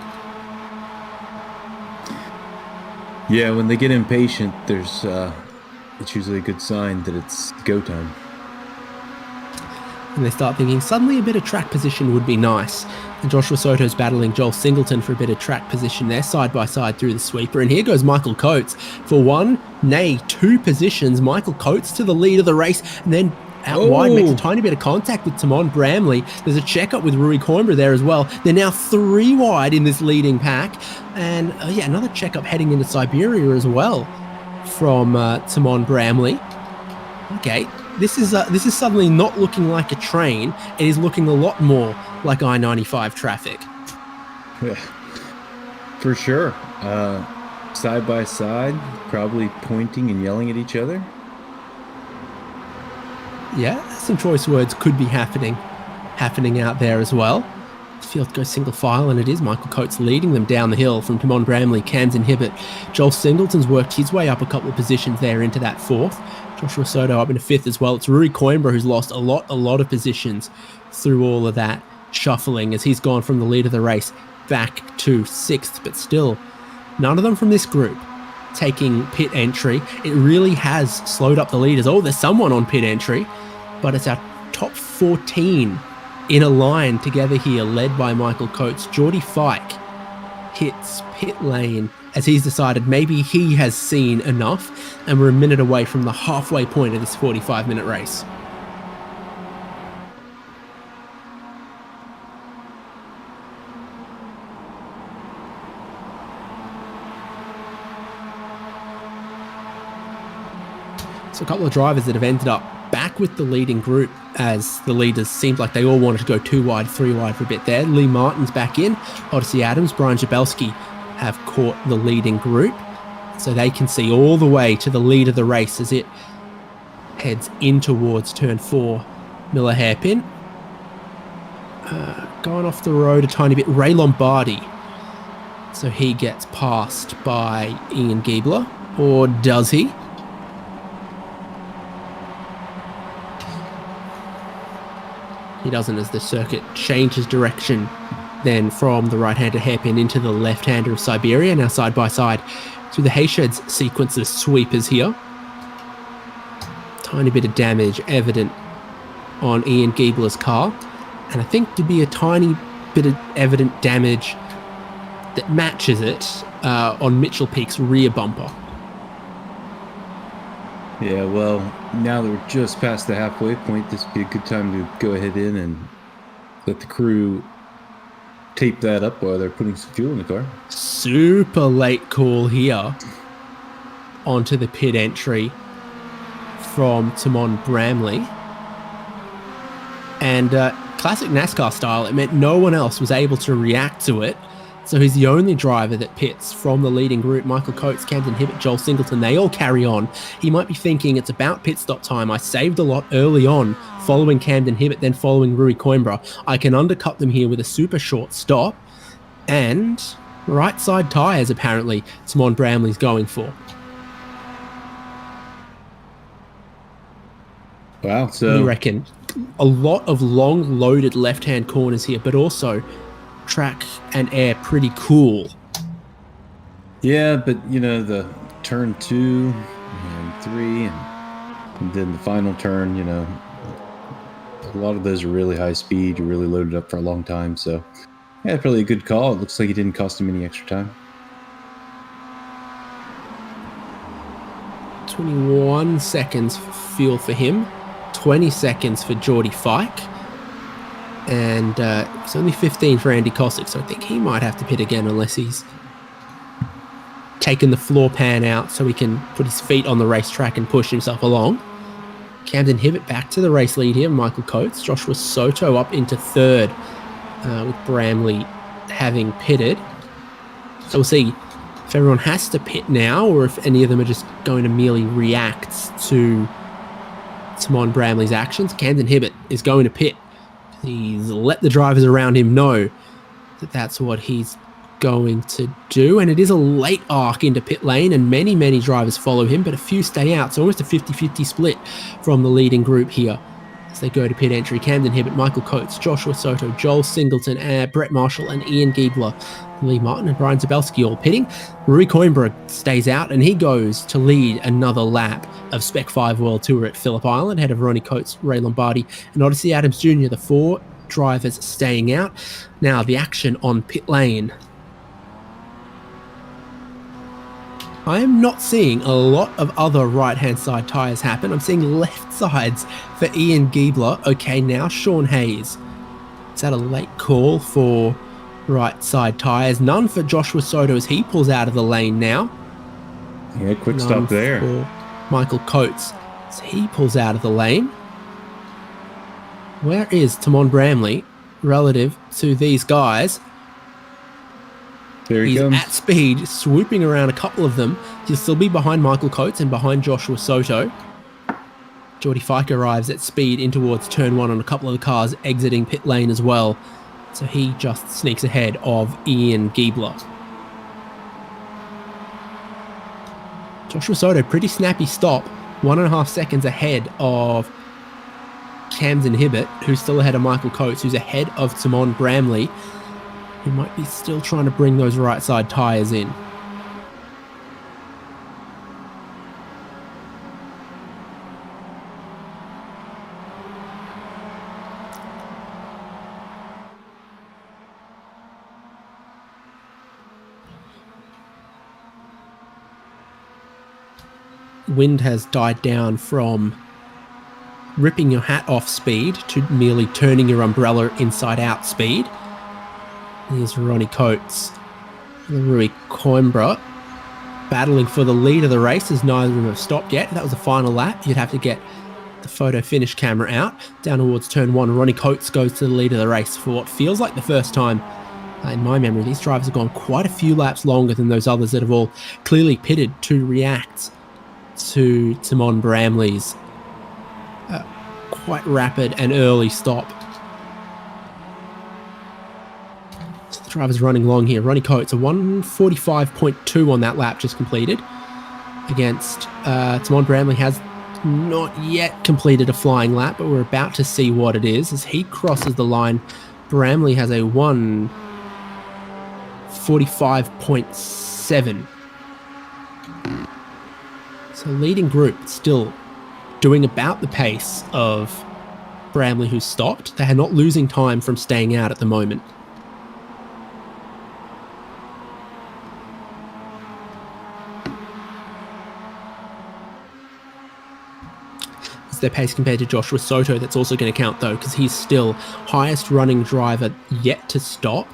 Yeah, when they get impatient, there's it's usually a good sign that it's go time. And they start thinking suddenly a bit of track position would be nice. And Joshua Soto's battling Joel Singleton for a bit of track position there, side by side through the sweeper. And here goes Michael Coates for 2 positions. Michael Coates to the lead of the race, and then out wide makes a tiny bit of contact with Timon Bramley. There's a checkup with Rui Coimbra there as well. They're now 3 wide in this leading pack. And another checkup heading into Siberia as well from Timon Bramley. Okay, this is suddenly not looking like a train. It is looking a lot more like I-95 traffic. Yeah, for sure. Side by side, probably pointing and yelling at each other. Yeah, some choice words could be happening out there as well. The field goes single file, and it is Michael Coates leading them down the hill from Timon Bramley, Camden Hibbert. Joel Singleton's worked his way up a couple of positions there into that 4th. Joshua Soto up into 5th as well. It's Rui Coimbra who's lost a lot of positions through all of that shuffling as he's gone from the lead of the race back to 6th, but still none of them from this group taking pit entry. It really has slowed up the leaders. Oh, there's someone on pit entry, but it's our top 14 in a line together here, led by Michael Coates. Geordie Fike hits pit lane as he's decided maybe he has seen enough, and we're a minute away from the halfway point of this 45-minute race. So a couple of drivers that have ended up back with the leading group, as the leaders seemed like they all wanted to go 2 wide, 3 wide for a bit there. Lee Martin's back in. Odyssey Adams, Brian Jabelski have caught the leading group, so they can see all the way to the lead of the race as it heads in towards turn 4. Miller hairpin. Going off the road a tiny bit. Ray Lombardi. So he gets passed by Ian Giebler, or does he? He doesn't, as the circuit changes direction then from the right-hander hairpin into the left-hander of Siberia, now side by side through the Haysheds sequence of sweepers here. Tiny bit of damage evident on Ian Giebler's car, and I think to be a tiny bit of evident damage that matches it on Mitchell Peake's rear bumper. Yeah, well, now that we're just past the halfway point, this would be a good time to go ahead in and let the crew tape that up while they're putting some fuel in the car. Super late call here onto the pit entry from Timon Bramley. And classic NASCAR style, it meant no one else was able to react to it. So he's the only driver that pits from the leading group. Michael Coates, Camden Hibbett, Joel Singleton, they all carry on. He might be thinking, it's about pit stop time. I saved a lot early on following Camden Hibbett, then following Rui Coimbra. I can undercut them here with a super short stop. And right side tyres, apparently, Timon Bramley's going for. Wow, so... You reckon? A lot of long loaded left-hand corners here, but also track and air pretty cool. Yeah, but you know, the turn 2 and 3 and then the final turn, you know, a lot of those are really high speed. You're really loaded up for a long time. So yeah, probably a good call. It looks like it didn't cost him any extra time. 21 seconds fuel for him, 20 seconds for Geordie Fike. And it's only 15 for Andy Cossack, so I think he might have to pit again unless he's taken the floor pan out so he can put his feet on the racetrack and push himself along. Camden Hibbett back to the race lead here, Michael Coates. Joshua Soto up into third with Bramley having pitted. So we'll see if everyone has to pit now or if any of them are just going to merely react to Timon Bramley's actions. Camden Hibbett is going to pit. He's let the drivers around him know that that's what he's going to do. And it is a late arc into pit lane, and many drivers follow him, but a few stay out. So almost a 50-50 split from the leading group here as they go to pit entry. Camden Hibbett, Michael Coates, Joshua Soto, Joel Singleton, Brett Marshall, and Ian Giebler. Lee Martin and Brian Zabelski all pitting. Rui Coimbra stays out, and he goes to lead another lap of Spec-5 World Tour at Phillip Island, ahead of Ronnie Coates, Ray Lombardi, and Odyssey Adams Jr., the 4 drivers staying out. Now, the action on pit lane. I am not seeing a lot of other right-hand side tyres happen. I'm seeing left sides for Ian Giebler. Okay, now Sean Hayes. Is that a late call for right side tyres? None for Joshua Soto as he pulls out of the lane now. Yeah, quick stop there. For Michael Coates as he pulls out of the lane. Where is Timon Bramley relative to these guys? There he He's comes. at speed, swooping around a couple of them. He'll still be behind Michael Coates and behind Joshua Soto. Geordie Fike arrives at speed in towards turn 1 on a couple of the cars exiting pit lane as well. So he just sneaks ahead of Ian Giebler. Joshua Soto, pretty snappy stop. 1.5 seconds ahead of Camden Hibbett, who's still ahead of Michael Coates, who's ahead of Timon Bramley, who might be still trying to bring those right side tyres in. wind has died down from ripping your hat off speed to merely turning your umbrella inside out speed. Here's Ronnie Coates and Rui Coimbra battling for the lead of the race, as neither of them have stopped yet. That was the final lap. You'd have to get the photo finish camera out. Down towards turn 1, Ronnie Coates goes to the lead of the race for what feels like the first time in my memory. These drivers have gone quite a few laps longer than those others that have all clearly pitted to react to Timon Bramley's quite rapid and early stop. So the driver's running long here. Ronnie Coates, a 1:45.2 on that lap just completed. Against Timon Bramley has not yet completed a flying lap, but we're about to see what it is. As he crosses the line, Bramley has a 1:45.7. So leading group still doing about the pace of Bramley, who stopped. They are not losing time from staying out at the moment. It's their pace compared to Joshua Soto that's also going to count, though, because he's still highest running driver yet to stop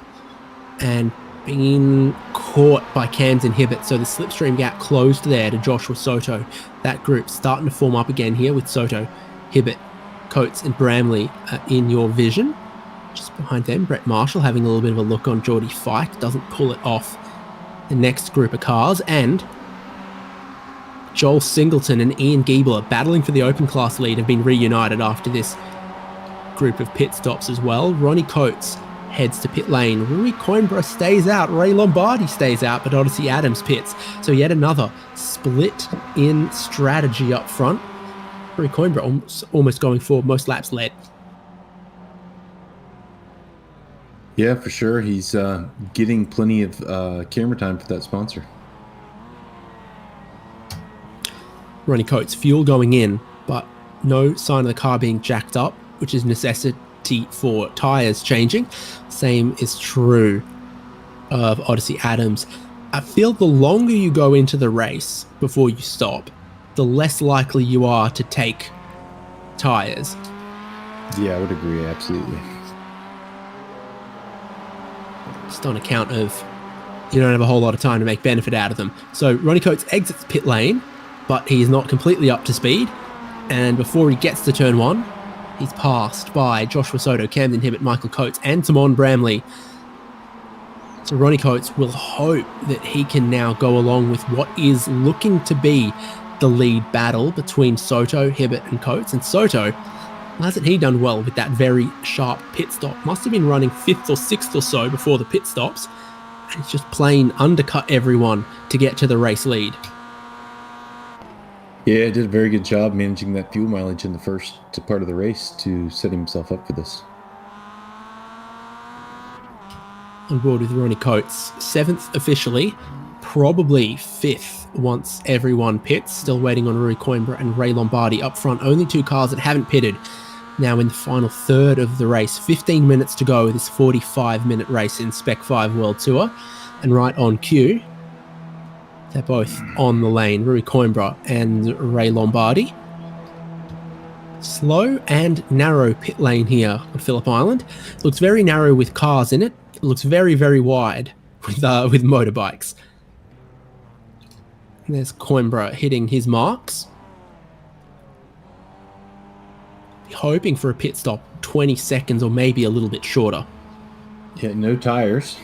and being caught by Camden Hibbett. So the slipstream gap closed there to Joshua Soto. That group starting to form up again here with Soto, Hibbett, Coates and Bramley in your vision. Just behind them, Brett Marshall having a little bit of a look on Geordie Fike. Doesn't pull it off the next group of cars. And Joel Singleton and Ian Giebler battling for the open class lead have been reunited after this group of pit stops as well. Ronnie Coates heads to pit lane. Rui Coimbra stays out. Ray Lombardi stays out, but Odyssey Adams pits. So yet another split in strategy up front. Rui Coimbra almost going for most laps led. Yeah, for sure. He's getting plenty of camera time for that sponsor. Ronnie Coates, fuel going in, but no sign of the car being jacked up, which is necessity for tyres changing. Same is true of Odyssey Adams. I feel the longer you go into the race before you stop, the less likely you are to take tyres. Yeah, I would agree, absolutely. Just on account of you don't have a whole lot of time to make benefit out of them. So Ronnie Coates exits pit lane, but he's not completely up to speed. And before he gets to turn 1, he's passed by Joshua Soto, Camden Hibbett, Michael Coates, and Timon Bramley. So Ronnie Coates will hope that he can now go along with what is looking to be the lead battle between Soto, Hibbett, and Coates. And Soto, hasn't he done well with that very sharp pit stop? Must have been running 5th or 6th or so before the pit stops. And he's just plain undercut everyone to get to the race lead. Yeah, he did a very good job managing that fuel mileage in the first part of the race to set himself up for this. On board with Ronnie Coates, 7th officially, probably 5th once everyone pits. Still waiting on Rui Coimbra and Ray Lombardi up front. Only 2 cars that haven't pitted. Now in the final third of the race, 15 minutes to go with this 45-minute race in Spec-5 World Tour. And right on cue, they're both on the lane, Rui Coimbra and Ray Lombardi. Slow and narrow pit lane here on Phillip Island. Looks very narrow with cars in it. It looks very, very wide with motorbikes. And there's Coimbra hitting his marks. Hoping for a pit stop, 20 seconds or maybe a little bit shorter. Yeah, no tires.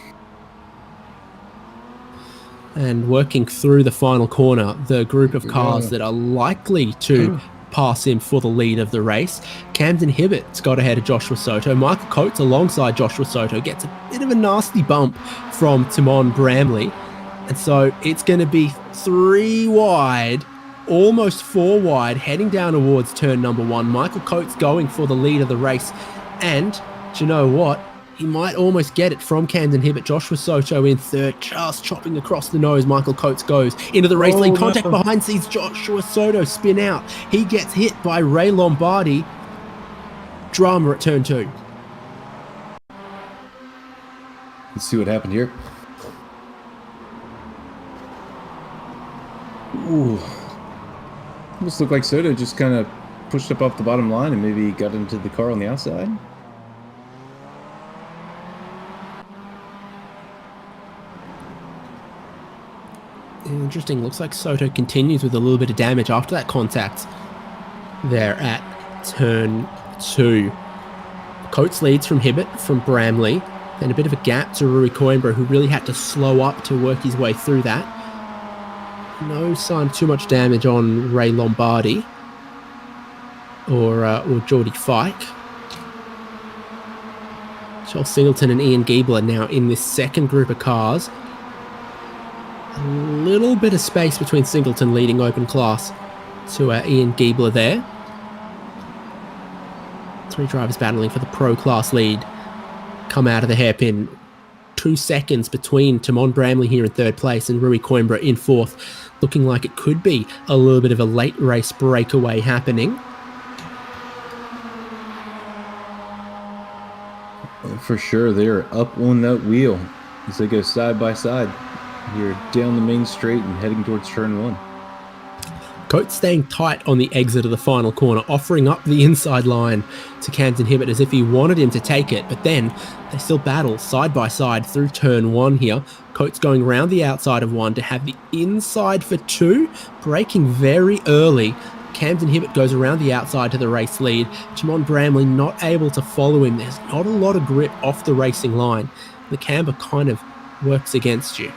And working through the final corner, the group of cars that are likely to pass him for the lead of the race. Camden Hibbett's got ahead of Joshua Soto. Michael Coates alongside Joshua Soto gets a bit of a nasty bump from Timon Bramley. And so it's going to be 3 wide, almost 4 wide, heading down towards turn number 1. Michael Coates going for the lead of the race. And do you know what? He might almost get it from Camden Hibbett. Joshua Soto in 3rd, just chopping across the nose. Michael Coates goes into the race lead. Contact behind, sees Joshua Soto spin out. He gets hit by Ray Lombardi. Drama at turn 2. Let's see what happened here. Ooh. Almost looked like Soto just kind of pushed up off the bottom line and maybe got into the car on the outside. Interesting. Looks like Soto continues with a little bit of damage after that contact there at turn 2. Coates leads from Hibbert, from Bramley. Then a bit of a gap to Rui Coimbra, who really had to slow up to work his way through that. No sign of too much damage on Ray Lombardi or Geordie Fike. Joel Singleton and Ian Giebler now in this second group of cars. A little bit of space between Singleton leading open class to Ian Giebler there. 3 drivers battling for the pro class lead. Come out of the hairpin. 2 seconds between Timon Bramley here in 3rd place and Rui Coimbra in 4th. Looking like it could be a little bit of a late race breakaway happening. For sure, they're up on that wheel as they go side by side. Here down the main straight and heading towards turn 1. Coates staying tight on the exit of the final corner, offering up the inside line to Camden Hibbert as if he wanted him to take it, but then they still battle side by side through turn 1 here. Coates going around the outside of 1 to have the inside for 2, braking very early. Camden Hibbert goes around the outside to the race lead. Timon Bramley not able to follow him. There's not a lot of grip off the racing line. The camber kind of works against you.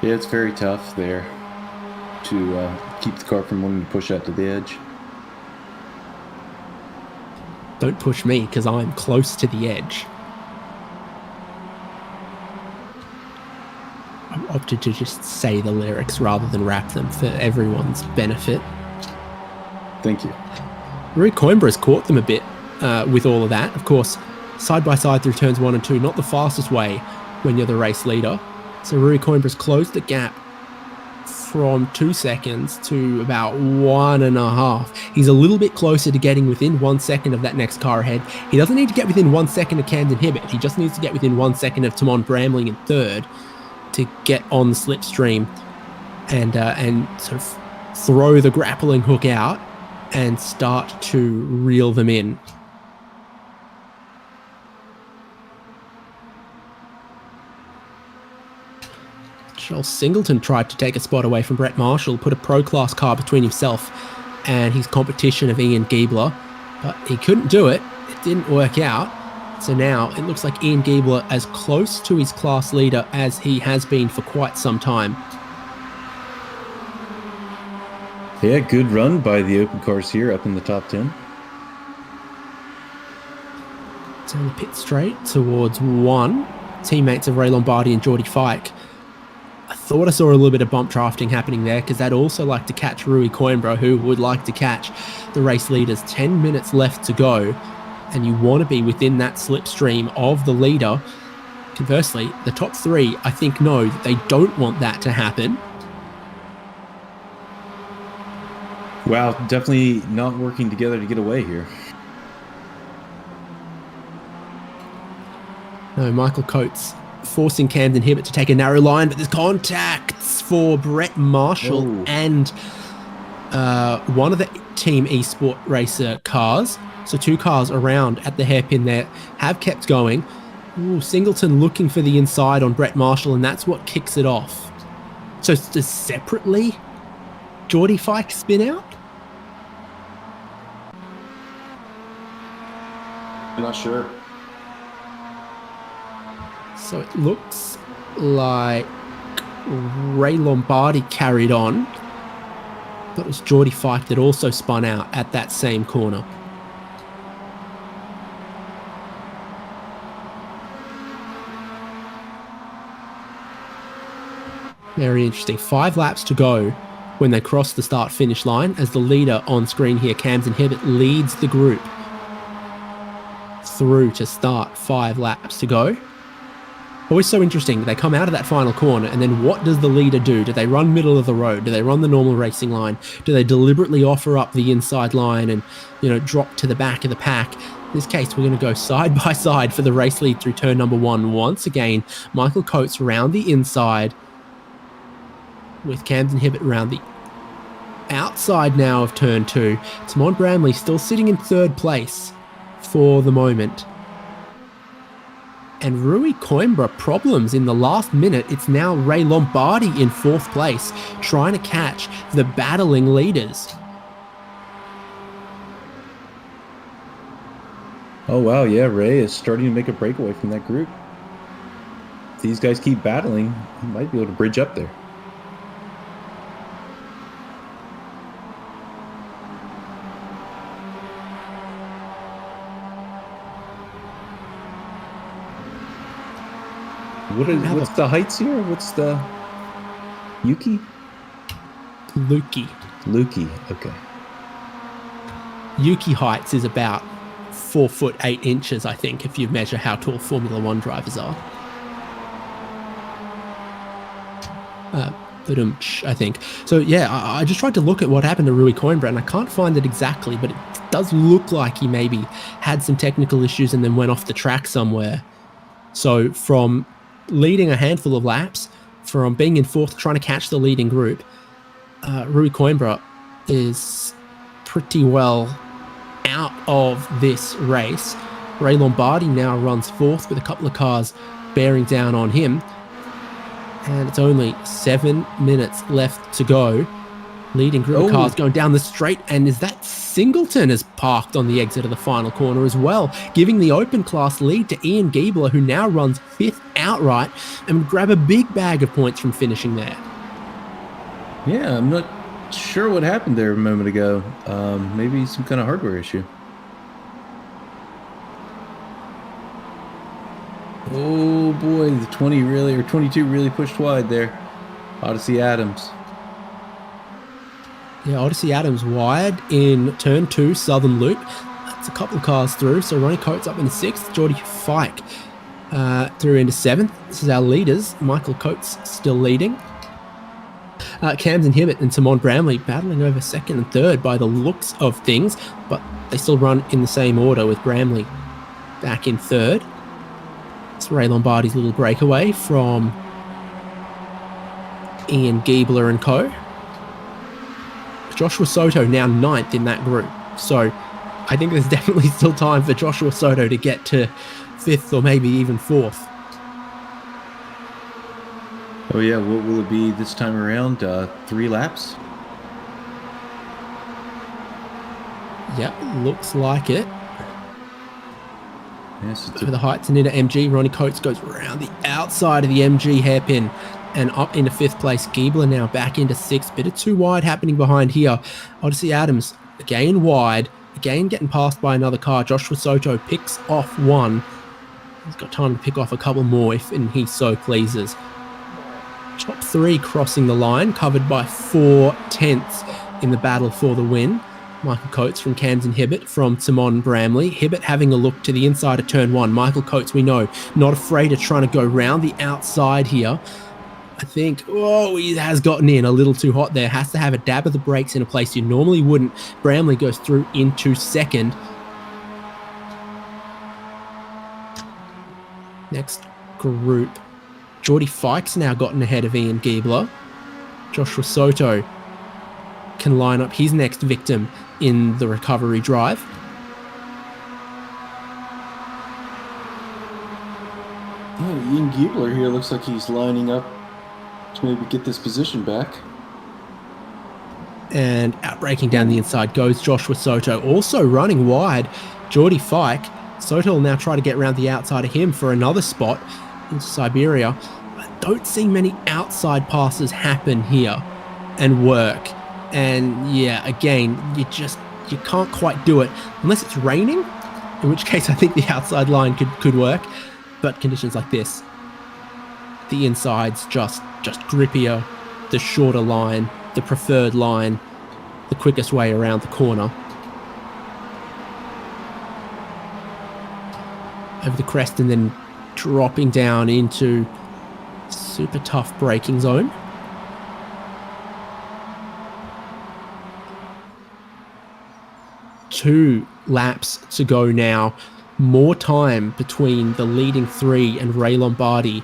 Yeah, it's very tough there to keep the car from wanting to push out to the edge. Don't push me because I'm close to the edge. I opted to just say the lyrics rather than rap them for everyone's benefit. Thank you. Rui Coimbra has caught them a bit with all of that. Of course, side by side through turns 1 and 2, not the fastest way when you're the race leader. So Rui Coimbra's closed the gap from 2 seconds to about 1.5. He's a little bit closer to getting within 1 second of that next car ahead. He doesn't need to get within 1 second of Camden Hibbert. He just needs to get within 1 second of Timon Bramley in 3rd to get on the slipstream and sort of throw the grappling hook out and start to reel them in. Joel Singleton tried to take a spot away from Brett Marshall, put a pro-class car between himself and his competition of Ian Giebler, but he couldn't do it. It didn't work out. So now it looks like Ian Giebler as close to his class leader as he has been for quite some time. Yeah, good run by the open cars here up in the top 10. Down the pit straight towards 1. Teammates of Ray Lombardi and Geordie Fike. I thought I saw a little bit of bump drafting happening there because they'd also like to catch Rui Coimbra, who would like to catch the race leaders. 10 minutes left to go, and you want to be within that slipstream of the leader. Conversely, the top 3, I think, know that they don't want that to happen. Wow, definitely not working together to get away here. No, Michael Coates forcing Camden Hibbert to take a narrow line, but there's contacts for Brett Marshall and one of the Team Esport Racer cars. So 2 cars around at the hairpin there have kept going. Ooh, Singleton looking for the inside on Brett Marshall, and that's what kicks it off. So does separately Geordie Fike spin out? I'm not sure. So it looks like Ray Lombardi carried on, but it was Geordie Fike that also spun out at that same corner. Very interesting. 5 laps to go when they cross the start-finish line as the leader on screen here, Camden Hibbert, leads the group through to start. 5 laps to go. Always so interesting. They come out of that final corner, and then what does the leader do? Do they run middle of the road? Do they run the normal racing line? Do they deliberately offer up the inside line and, drop to the back of the pack? In this case, we're going to go side by side for the race lead through turn number 1. Once again, Michael Coates around the inside with Camden Hibbett around the outside now of turn 2. Timon Bramley still sitting in 3rd place for the moment. And Rui Coimbra problems in the last minute. It's now Ray Lombardi in 4th place, trying to catch the battling leaders. Oh, wow. Yeah, Ray is starting to make a breakaway from that group. If these guys keep battling, he might be able to bridge up there. What's the heights here? What's the Yuki? Lukey. Okay. Yuki heights is about 4 foot 8 inches, I think, if you measure how tall Formula One drivers are. I think. So yeah, I just tried to look at what happened to Rui Coimbra, and I can't find it exactly, but it does look like he maybe had some technical issues and then went off the track somewhere. So from leading a handful of laps, from being in 4th, trying to catch the leading group, Rui Coimbra is pretty well out of this race. Ray Lombardi now runs 4th with a couple of cars bearing down on him. And it's only 7 minutes left to go. Leading group of cars going down the straight, and is that Singleton is parked on the exit of the final corner as well, giving the open class lead to Ian Giebler, who now runs 5th outright and would grab a big bag of points from finishing there. Yeah, I'm not sure what happened there a moment ago. Maybe some kind of hardware issue. Oh boy, the 22 really pushed wide there. Odyssey Adams. Yeah, Odyssey Adams wide in turn 2, Southern Loop. That's a couple of cars through. So Ronnie Coates up into 6th, Geordie Fike through into 7th. This is our leaders. Michael Coates still leading. Camden Hibbett and Timon Bramley battling over 2nd and 3rd by the looks of things, but they still run in the same order, with Bramley back in 3rd. It's Ray Lombardi's little breakaway from Ian Giebler and co. Joshua Soto now 9th in that group. So I think there's definitely still time for Joshua Soto to get to 5th or maybe even 4th. Oh yeah, what will it be this time around? 3 laps? Yep, looks like it. Yes, Over the heights and into MG, Ronnie Coates goes around the outside of the MG hairpin and up into 5th place. Giebler now back into 6th. Bit of too wide happening behind here. Odyssey Adams again wide, again getting passed by another car. Joshua Soto picks off one. He's got time to pick off a couple more if and he so pleases. Top 3 crossing the line, covered by 4/10 in the battle for the win. Michael Coates from Camden Hibbett from Timon Bramley. Hibbett having a look to the inside of turn 1. Michael Coates, we know, not afraid of trying to go round the outside here. I think, he has gotten in a little too hot there. Has to have a dab of the brakes in a place you normally wouldn't. Bramley goes through into 2nd. Next group. Geordie Fike's now gotten ahead of Ian Giebler. Joshua Soto can line up his next victim in the recovery drive. Yeah, Ian Giebler here looks like he's lining up to maybe get this position back. And out braking down the inside goes Joshua Soto, also running wide. Geordie Fike. Soto will now try to get around the outside of him for another spot into Siberia. I don't see many outside passes happen here and work. And yeah, again, you can't quite do it unless it's raining, in which case I think the outside line could work. But conditions like this, the inside's just grippier, the shorter line, the preferred line, the quickest way around the corner. Over the crest and then dropping down into super tough braking zone. Two laps to go now. More time between the leading 3 and Ray Lombardi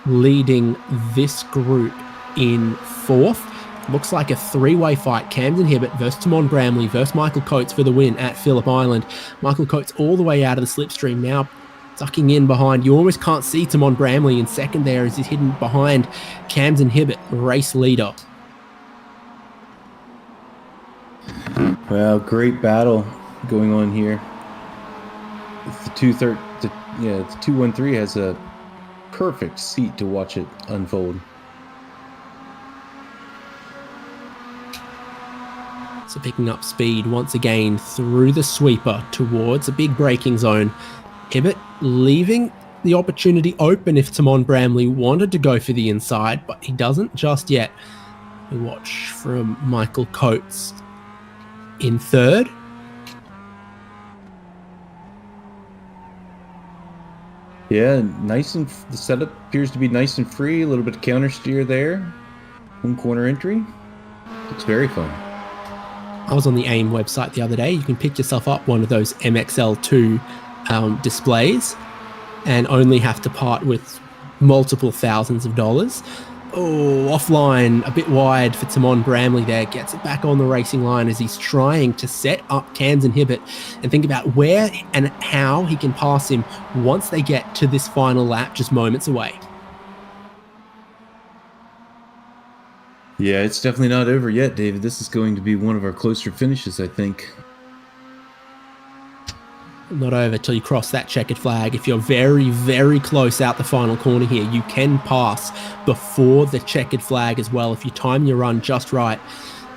leading this group in fourth. Looks like a three-way fight. Camden Hibbett versus Timon Bramley versus Michael Coates for the win at Phillip Island. Michael Coates all the way out of the slipstream now, sucking in behind. You almost can't see Timon Bramley in second there as he's hidden behind Camden Hibbett, race leader. Well, great battle going on here. The 213 has a perfect seat to watch it unfold. So picking up speed once again through the sweeper towards a big braking zone. Hibbett leaving the opportunity open if Timon Bramley wanted to go for the inside, but he doesn't just yet. We watch from Michael Coates in third. Yeah, the setup appears to be nice and free. A little bit of counter steer there. Home corner entry. It's very fun. I was on the AIM website the other day. You can pick yourself up one of those MXL2 displays and only have to part with multiple thousands of dollars. Oh, offline, a bit wide for Timon Bramley there. Gets it back on the racing line as he's trying to set up Camden Hibbett and think about where and how he can pass him once they get to this final lap just moments away. Yeah, it's definitely not over yet, David. This is going to be one of our closer finishes, I think. Not over till you cross that checkered flag. If you're very, very close out the final corner here, you can pass before the checkered flag as well if you time your run just right.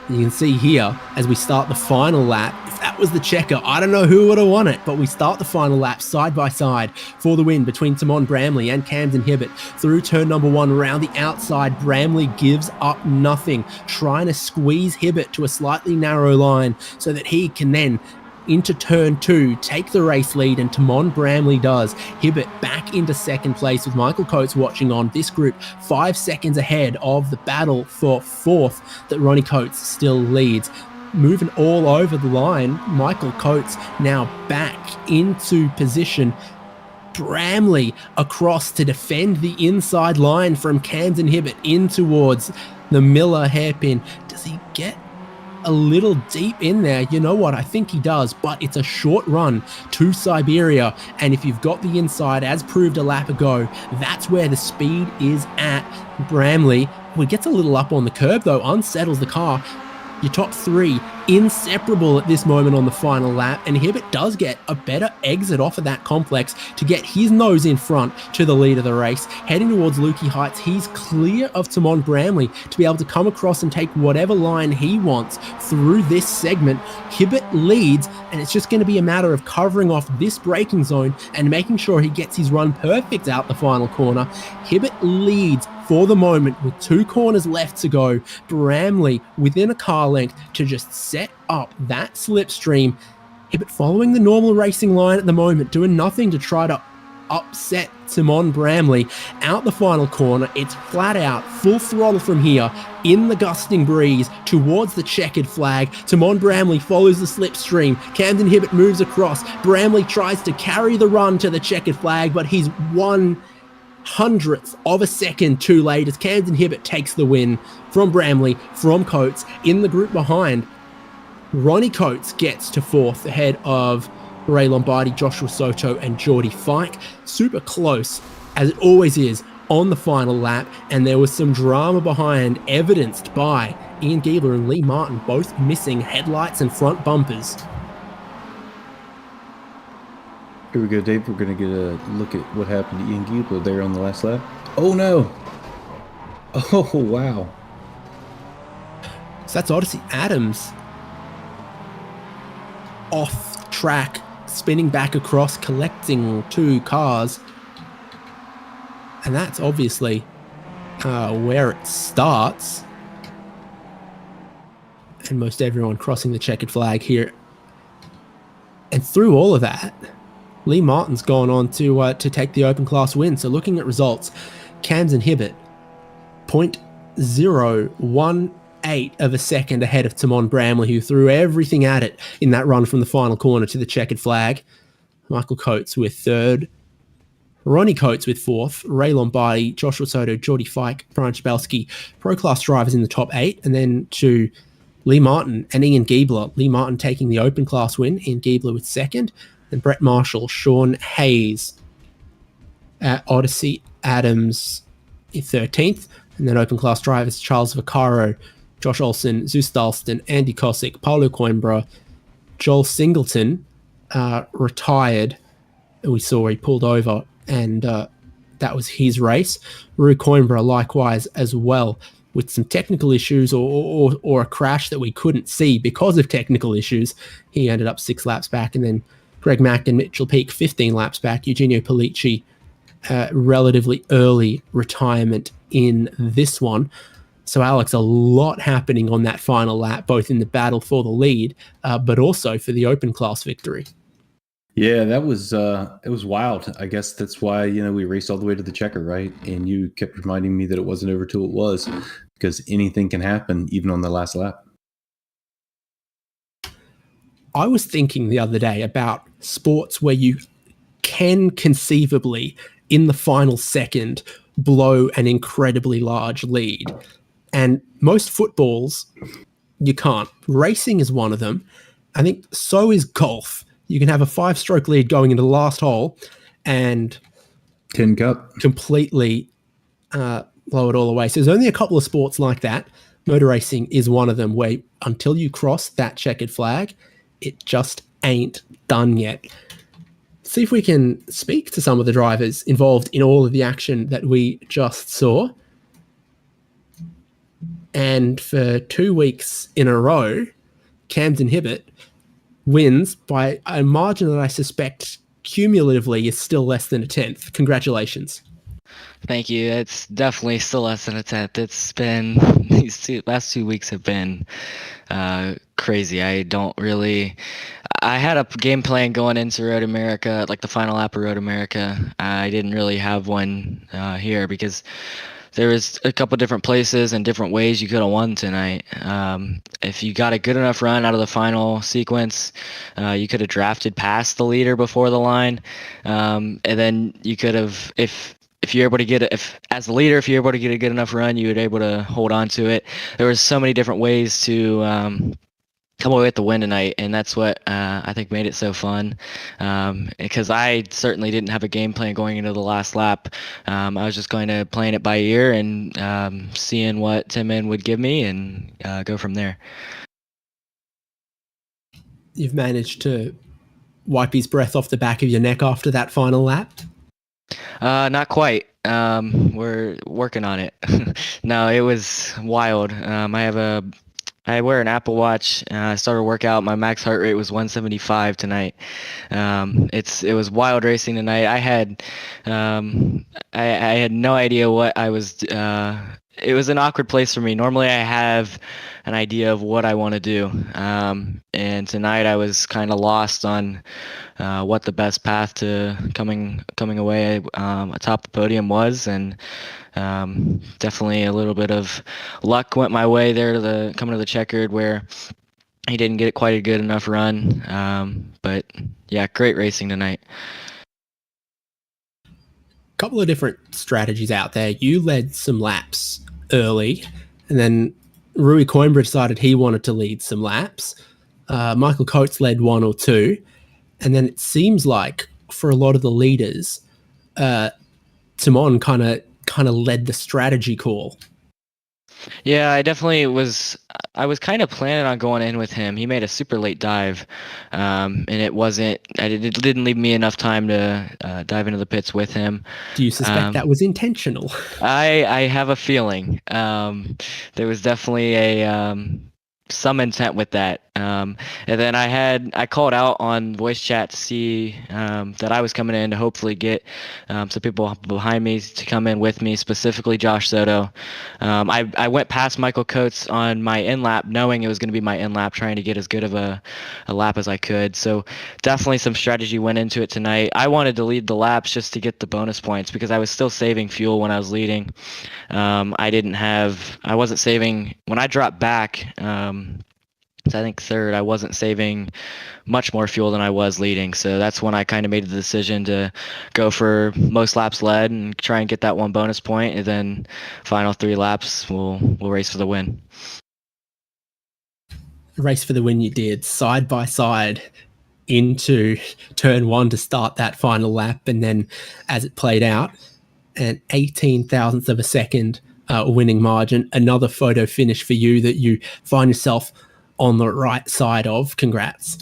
You can see here as we start the final lap, if that was the checker, I don't know who would have won it, but we start the final lap side by side for the win between Timon Bramley and Camden Hibbett through turn number one. Around the outside, Bramley gives up nothing, trying to squeeze Hibbett to a slightly narrow line so that he can then into turn two, take the race lead, and Timon Bramley does. Hibbett back into second place with Michael Coates watching on. This group 5 seconds ahead of the battle for fourth that Ronnie Coates still leads. Moving all over the line, Michael Coates now back into position. Bramley across to defend the inside line from Camden Hibbett in towards the Miller hairpin. Does he get a little deep in there? You know what? I think he does, but it's a short run to Siberia. And if you've got the inside, as proved a lap ago, that's where the speed is at. Bramley, well, gets a little up on the curb though, unsettles the car. Your top three inseparable at this moment on the final lap, and Hibbett does get a better exit off of that complex to get his nose in front to the lead of the race. Heading towards Lukey Heights, he's clear of Timon Bramley to be able to come across and take whatever line he wants through this segment. Hibbett leads, and it's just going to be a matter of covering off this braking zone and making sure he gets his run perfect out the final corner. Hibbett leads for the moment with 2 corners left to go. Bramley within a car length to just set up that slipstream. Hibbett following the normal racing line at the moment, doing nothing to try to upset Timon Bramley out the final corner. It's flat out full throttle from here in the gusting breeze towards the checkered flag. Timon Bramley follows the slipstream. Camden Hibbett moves across. Bramley tries to carry the run to the checkered flag, but he's 1/100th of a second too late as Camden Hibbett takes the win from Bramley, from Coates. In the group behind, Ronnie Coates gets to fourth ahead of Ray Lombardi, Joshua Soto, and Geordie Fike. Super close, as it always is, on the final lap, and there was some drama behind, evidenced by Ian Giebler and Lee Martin both missing headlights and front bumpers. Here we go, Dave. We're going to get a look at what happened to Ian Giebler there on the last lap. Oh, no. Oh, wow. So that's Odyssey Adams off track, spinning back across, collecting 2 cars. And that's obviously where it starts. And most everyone crossing the checkered flag here. And through all of that, Lee Martin's gone on to take the open class win. So looking at results, Camden Hibbett, 0.018 of a second ahead of Timon Bramley, who threw everything at it in that run from the final corner to the checkered flag. Michael Coates with third, Ronnie Coates with 4th, Ray Lombardi, Joshua Soto, Geordie Fike, Brian Chabelski, pro-class drivers in the top 8, and then to Lee Martin and Ian Giebler. Lee Martin taking the open class win, Ian Giebler with 2nd, and Brett Marshall, Sean Hayes, Odyssey Adams 13th, and then open class drivers Charles Vaccaro, Josh Olsen, Zeus Dalston, Andy Kosick, Paulo Coimbra, Joel Singleton retired. We saw he pulled over, and that was his race. Rue Coimbra likewise as well, with some technical issues or a crash that we couldn't see because of technical issues. He ended up 6 laps back, and then Greg Mack and Mitchell Peake 15 laps back. Eugenio Polici, relatively early retirement in this one. So, Alex, a lot happening on that final lap, both in the battle for the lead, but also for the open class victory. Yeah, that was it was wild. I guess that's why we raced all the way to the checker, right? And you kept reminding me that it wasn't over till it was, because anything can happen even on the last lap. I was thinking the other day about sports where you can conceivably, in the final second, blow an incredibly large lead. And most footballs, you can't. Racing is one of them. I think so is golf. You can have a 5-stroke lead going into the last hole and Tin Cup completely blow it all away. So there's only a couple of sports like that. Motor racing is one of them, where until you cross that checkered flag, it just ain't done yet. See if we can speak to some of the drivers involved in all of the action that we just saw. And for 2 weeks in a row, Camden Hibbert wins by a margin that I suspect cumulatively is still less than a 10th. Congratulations. Thank you. It's definitely still less than a 10th. It's been, last 2 weeks have been crazy. I had a game plan going into Road America, like the final lap of Road America. I didn't really have one here because there was a couple different places and different ways you could have won tonight. If you got a good enough run out of the final sequence, you could have drafted past the leader before the line, and then you could have, if you're able to get it, as the leader, if you're able to get a good enough run, you would able to hold on to it. There was so many different ways to come away with the win tonight, and that's what I think made it so fun, because I certainly didn't have a game plan going into the last lap. I was just going to playing it by ear and seeing what Tim Min would give me and go from there. You've managed to wipe his breath off the back of your neck after that final lap? Not quite. We're working on it. No, it was wild. I wear an Apple Watch. I started a workout. My max heart rate was 175 tonight. It was wild racing tonight. I had no idea what I was. It was an awkward place for me. Normally, I have an idea of what I want to do, and tonight I was kind of lost on what the best path to coming away atop the podium was, and definitely a little bit of luck went my way there to coming to the checkered, where he didn't get quite a good enough run. But yeah, great racing tonight. Couple of different strategies out there. You led some laps early, and then Rui Coimbra decided he wanted to lead some laps. Michael Coates led 1 or 2, and then it seems like for a lot of the leaders, Timon kind of led the strategy call. Yeah, I definitely was. I was kind of planning on going in with him. He made a super late dive, and it didn't leave me enough time to dive into the pits with him. Do you suspect that was intentional? I have a feeling. There was definitely some intent with that. And then I called out on voice chat to see that I was coming in to hopefully get some people behind me to come in with me, specifically Josh Soto. I went past Michael Coates on my in lap, knowing it was going to be my in lap, trying to get as good of a lap as I could. So definitely some strategy went into it tonight. I wanted to lead the laps just to get the bonus points because I was still saving fuel when I was leading. I wasn't saving when I dropped back. I think third, I wasn't saving much more fuel than I was leading. So that's when I kind of made the decision to go for most laps led and try and get that one bonus point, and then final 3 laps we'll race for the win. Race for the win you did, side by side into turn 1 to start that final lap, and then as it played out, an 18 thousandths of a second winning margin. Another photo finish for you that you find yourself on the right side of. Congrats.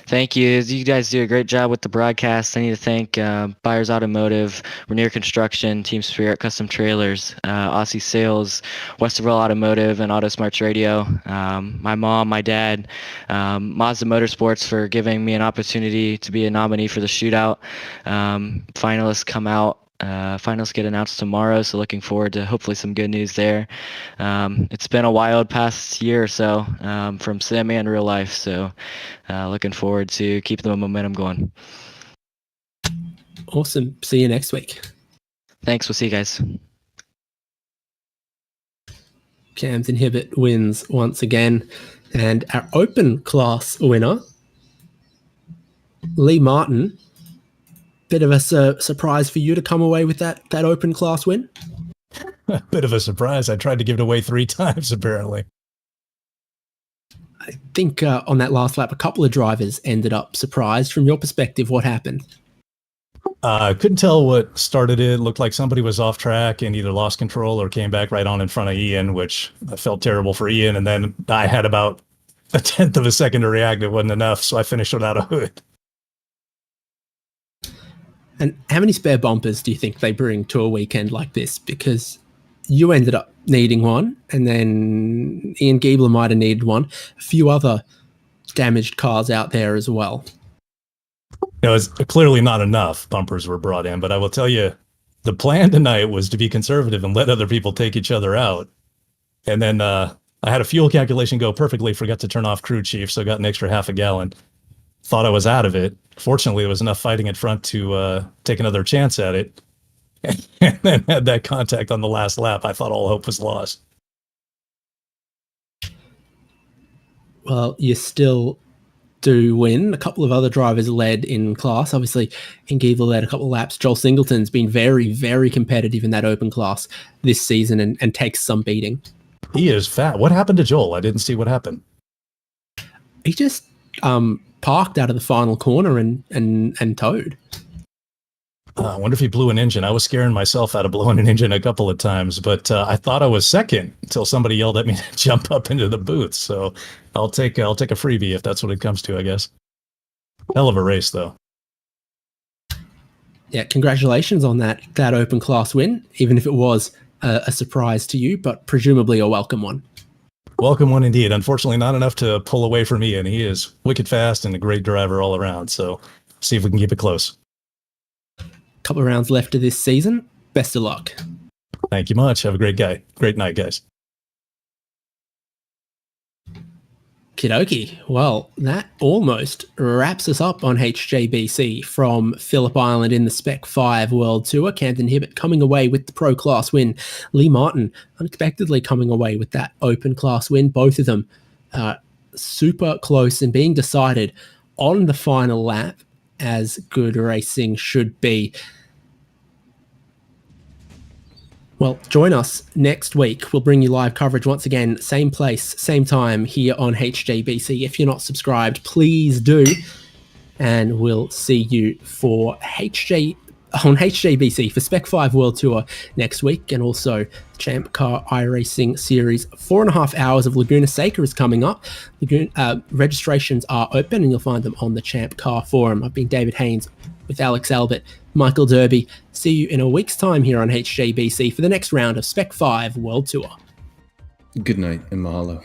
Thank you. You guys do a great job with the broadcast. I need to thank Buyers Automotive, Rainier Construction, Team Spirit Custom Trailers, Aussie Sales, Westerville Automotive, and Auto Smarts Radio. My mom, my dad, Mazda Motorsports for giving me an opportunity to be a nominee for the shootout. Finalists come out. Finals get announced tomorrow, so looking forward to hopefully some good news there. It's been a wild past year or so from sim and real life, so looking forward to keeping the momentum going. Awesome. See you next week. Thanks. We'll see you guys. Camden Hibbett wins once again, and our open class winner, Lee Martin. Bit of a surprise for you to come away with that open class win? A bit of a surprise. I tried to give it away 3 times, apparently. I think on that last lap, a couple of drivers ended up surprised. From your perspective, what happened? Couldn't tell what started it. Looked like somebody was off track and either lost control or came back right on in front of Ian, which I felt terrible for Ian. And then I had about a 1/10 of a second to react. It wasn't enough, so I finished without a hood. And how many spare bumpers do you think they bring to a weekend like this? Because you ended up needing one, and then Ian Giebler might have needed one. A few other damaged cars out there as well. It's clearly not enough bumpers were brought in, but I will tell you, the plan tonight was to be conservative and let other people take each other out. And then I had a fuel calculation go perfectly, forgot to turn off crew chief, so I got an extra half a gallon. Thought I was out of it. Fortunately, there was enough fighting in front to take another chance at it. And then had that contact on the last lap. I thought all hope was lost. Well, you still do win. A couple of other drivers led in class. Obviously, Giebler led a couple of laps. Joel Singleton's been very, very competitive in that open class this season and takes some beating. He is fat. What happened to Joel? I didn't see what happened. He just parked out of the final corner and towed. I wonder if he blew an engine. I was scaring myself out of blowing an engine a couple of times, but I thought I was second until somebody yelled at me to jump up into the booth. So I'll take a freebie if that's what it comes to, I guess. Hell of a race, though. Yeah, congratulations on that open class win, even if it was a surprise to you, but presumably a welcome one. Welcome one indeed. Unfortunately, not enough to pull away from Ian. He is wicked fast and a great driver all around. So see if we can keep it close. Couple of rounds left of this season. Best of luck. Thank you much. Have a great night, guys. Kidoki. Well, that almost wraps us up on HJBC from Phillip Island in the Spec-5 World Tour. Camden Hibbett coming away with the Pro Class win. Lee Martin unexpectedly coming away with that Open Class win. Both of them super close and being decided on the final lap, as good racing should be. Well, join us next week. We'll bring you live coverage once again, same place, same time here on HJBC. If you're not subscribed, please do. And we'll see you for HJBC for Spec-5 World Tour next week. And also Champ Car iRacing Series. 4.5 hours of Laguna Seca is coming up. Registrations are open and you'll find them on the Champ Car forum. I've been David Haynes with Alex Albert, Michael Derby. See you in a week's time here on HJBC for the next round of Spec-5 World Tour. Good night and mahalo.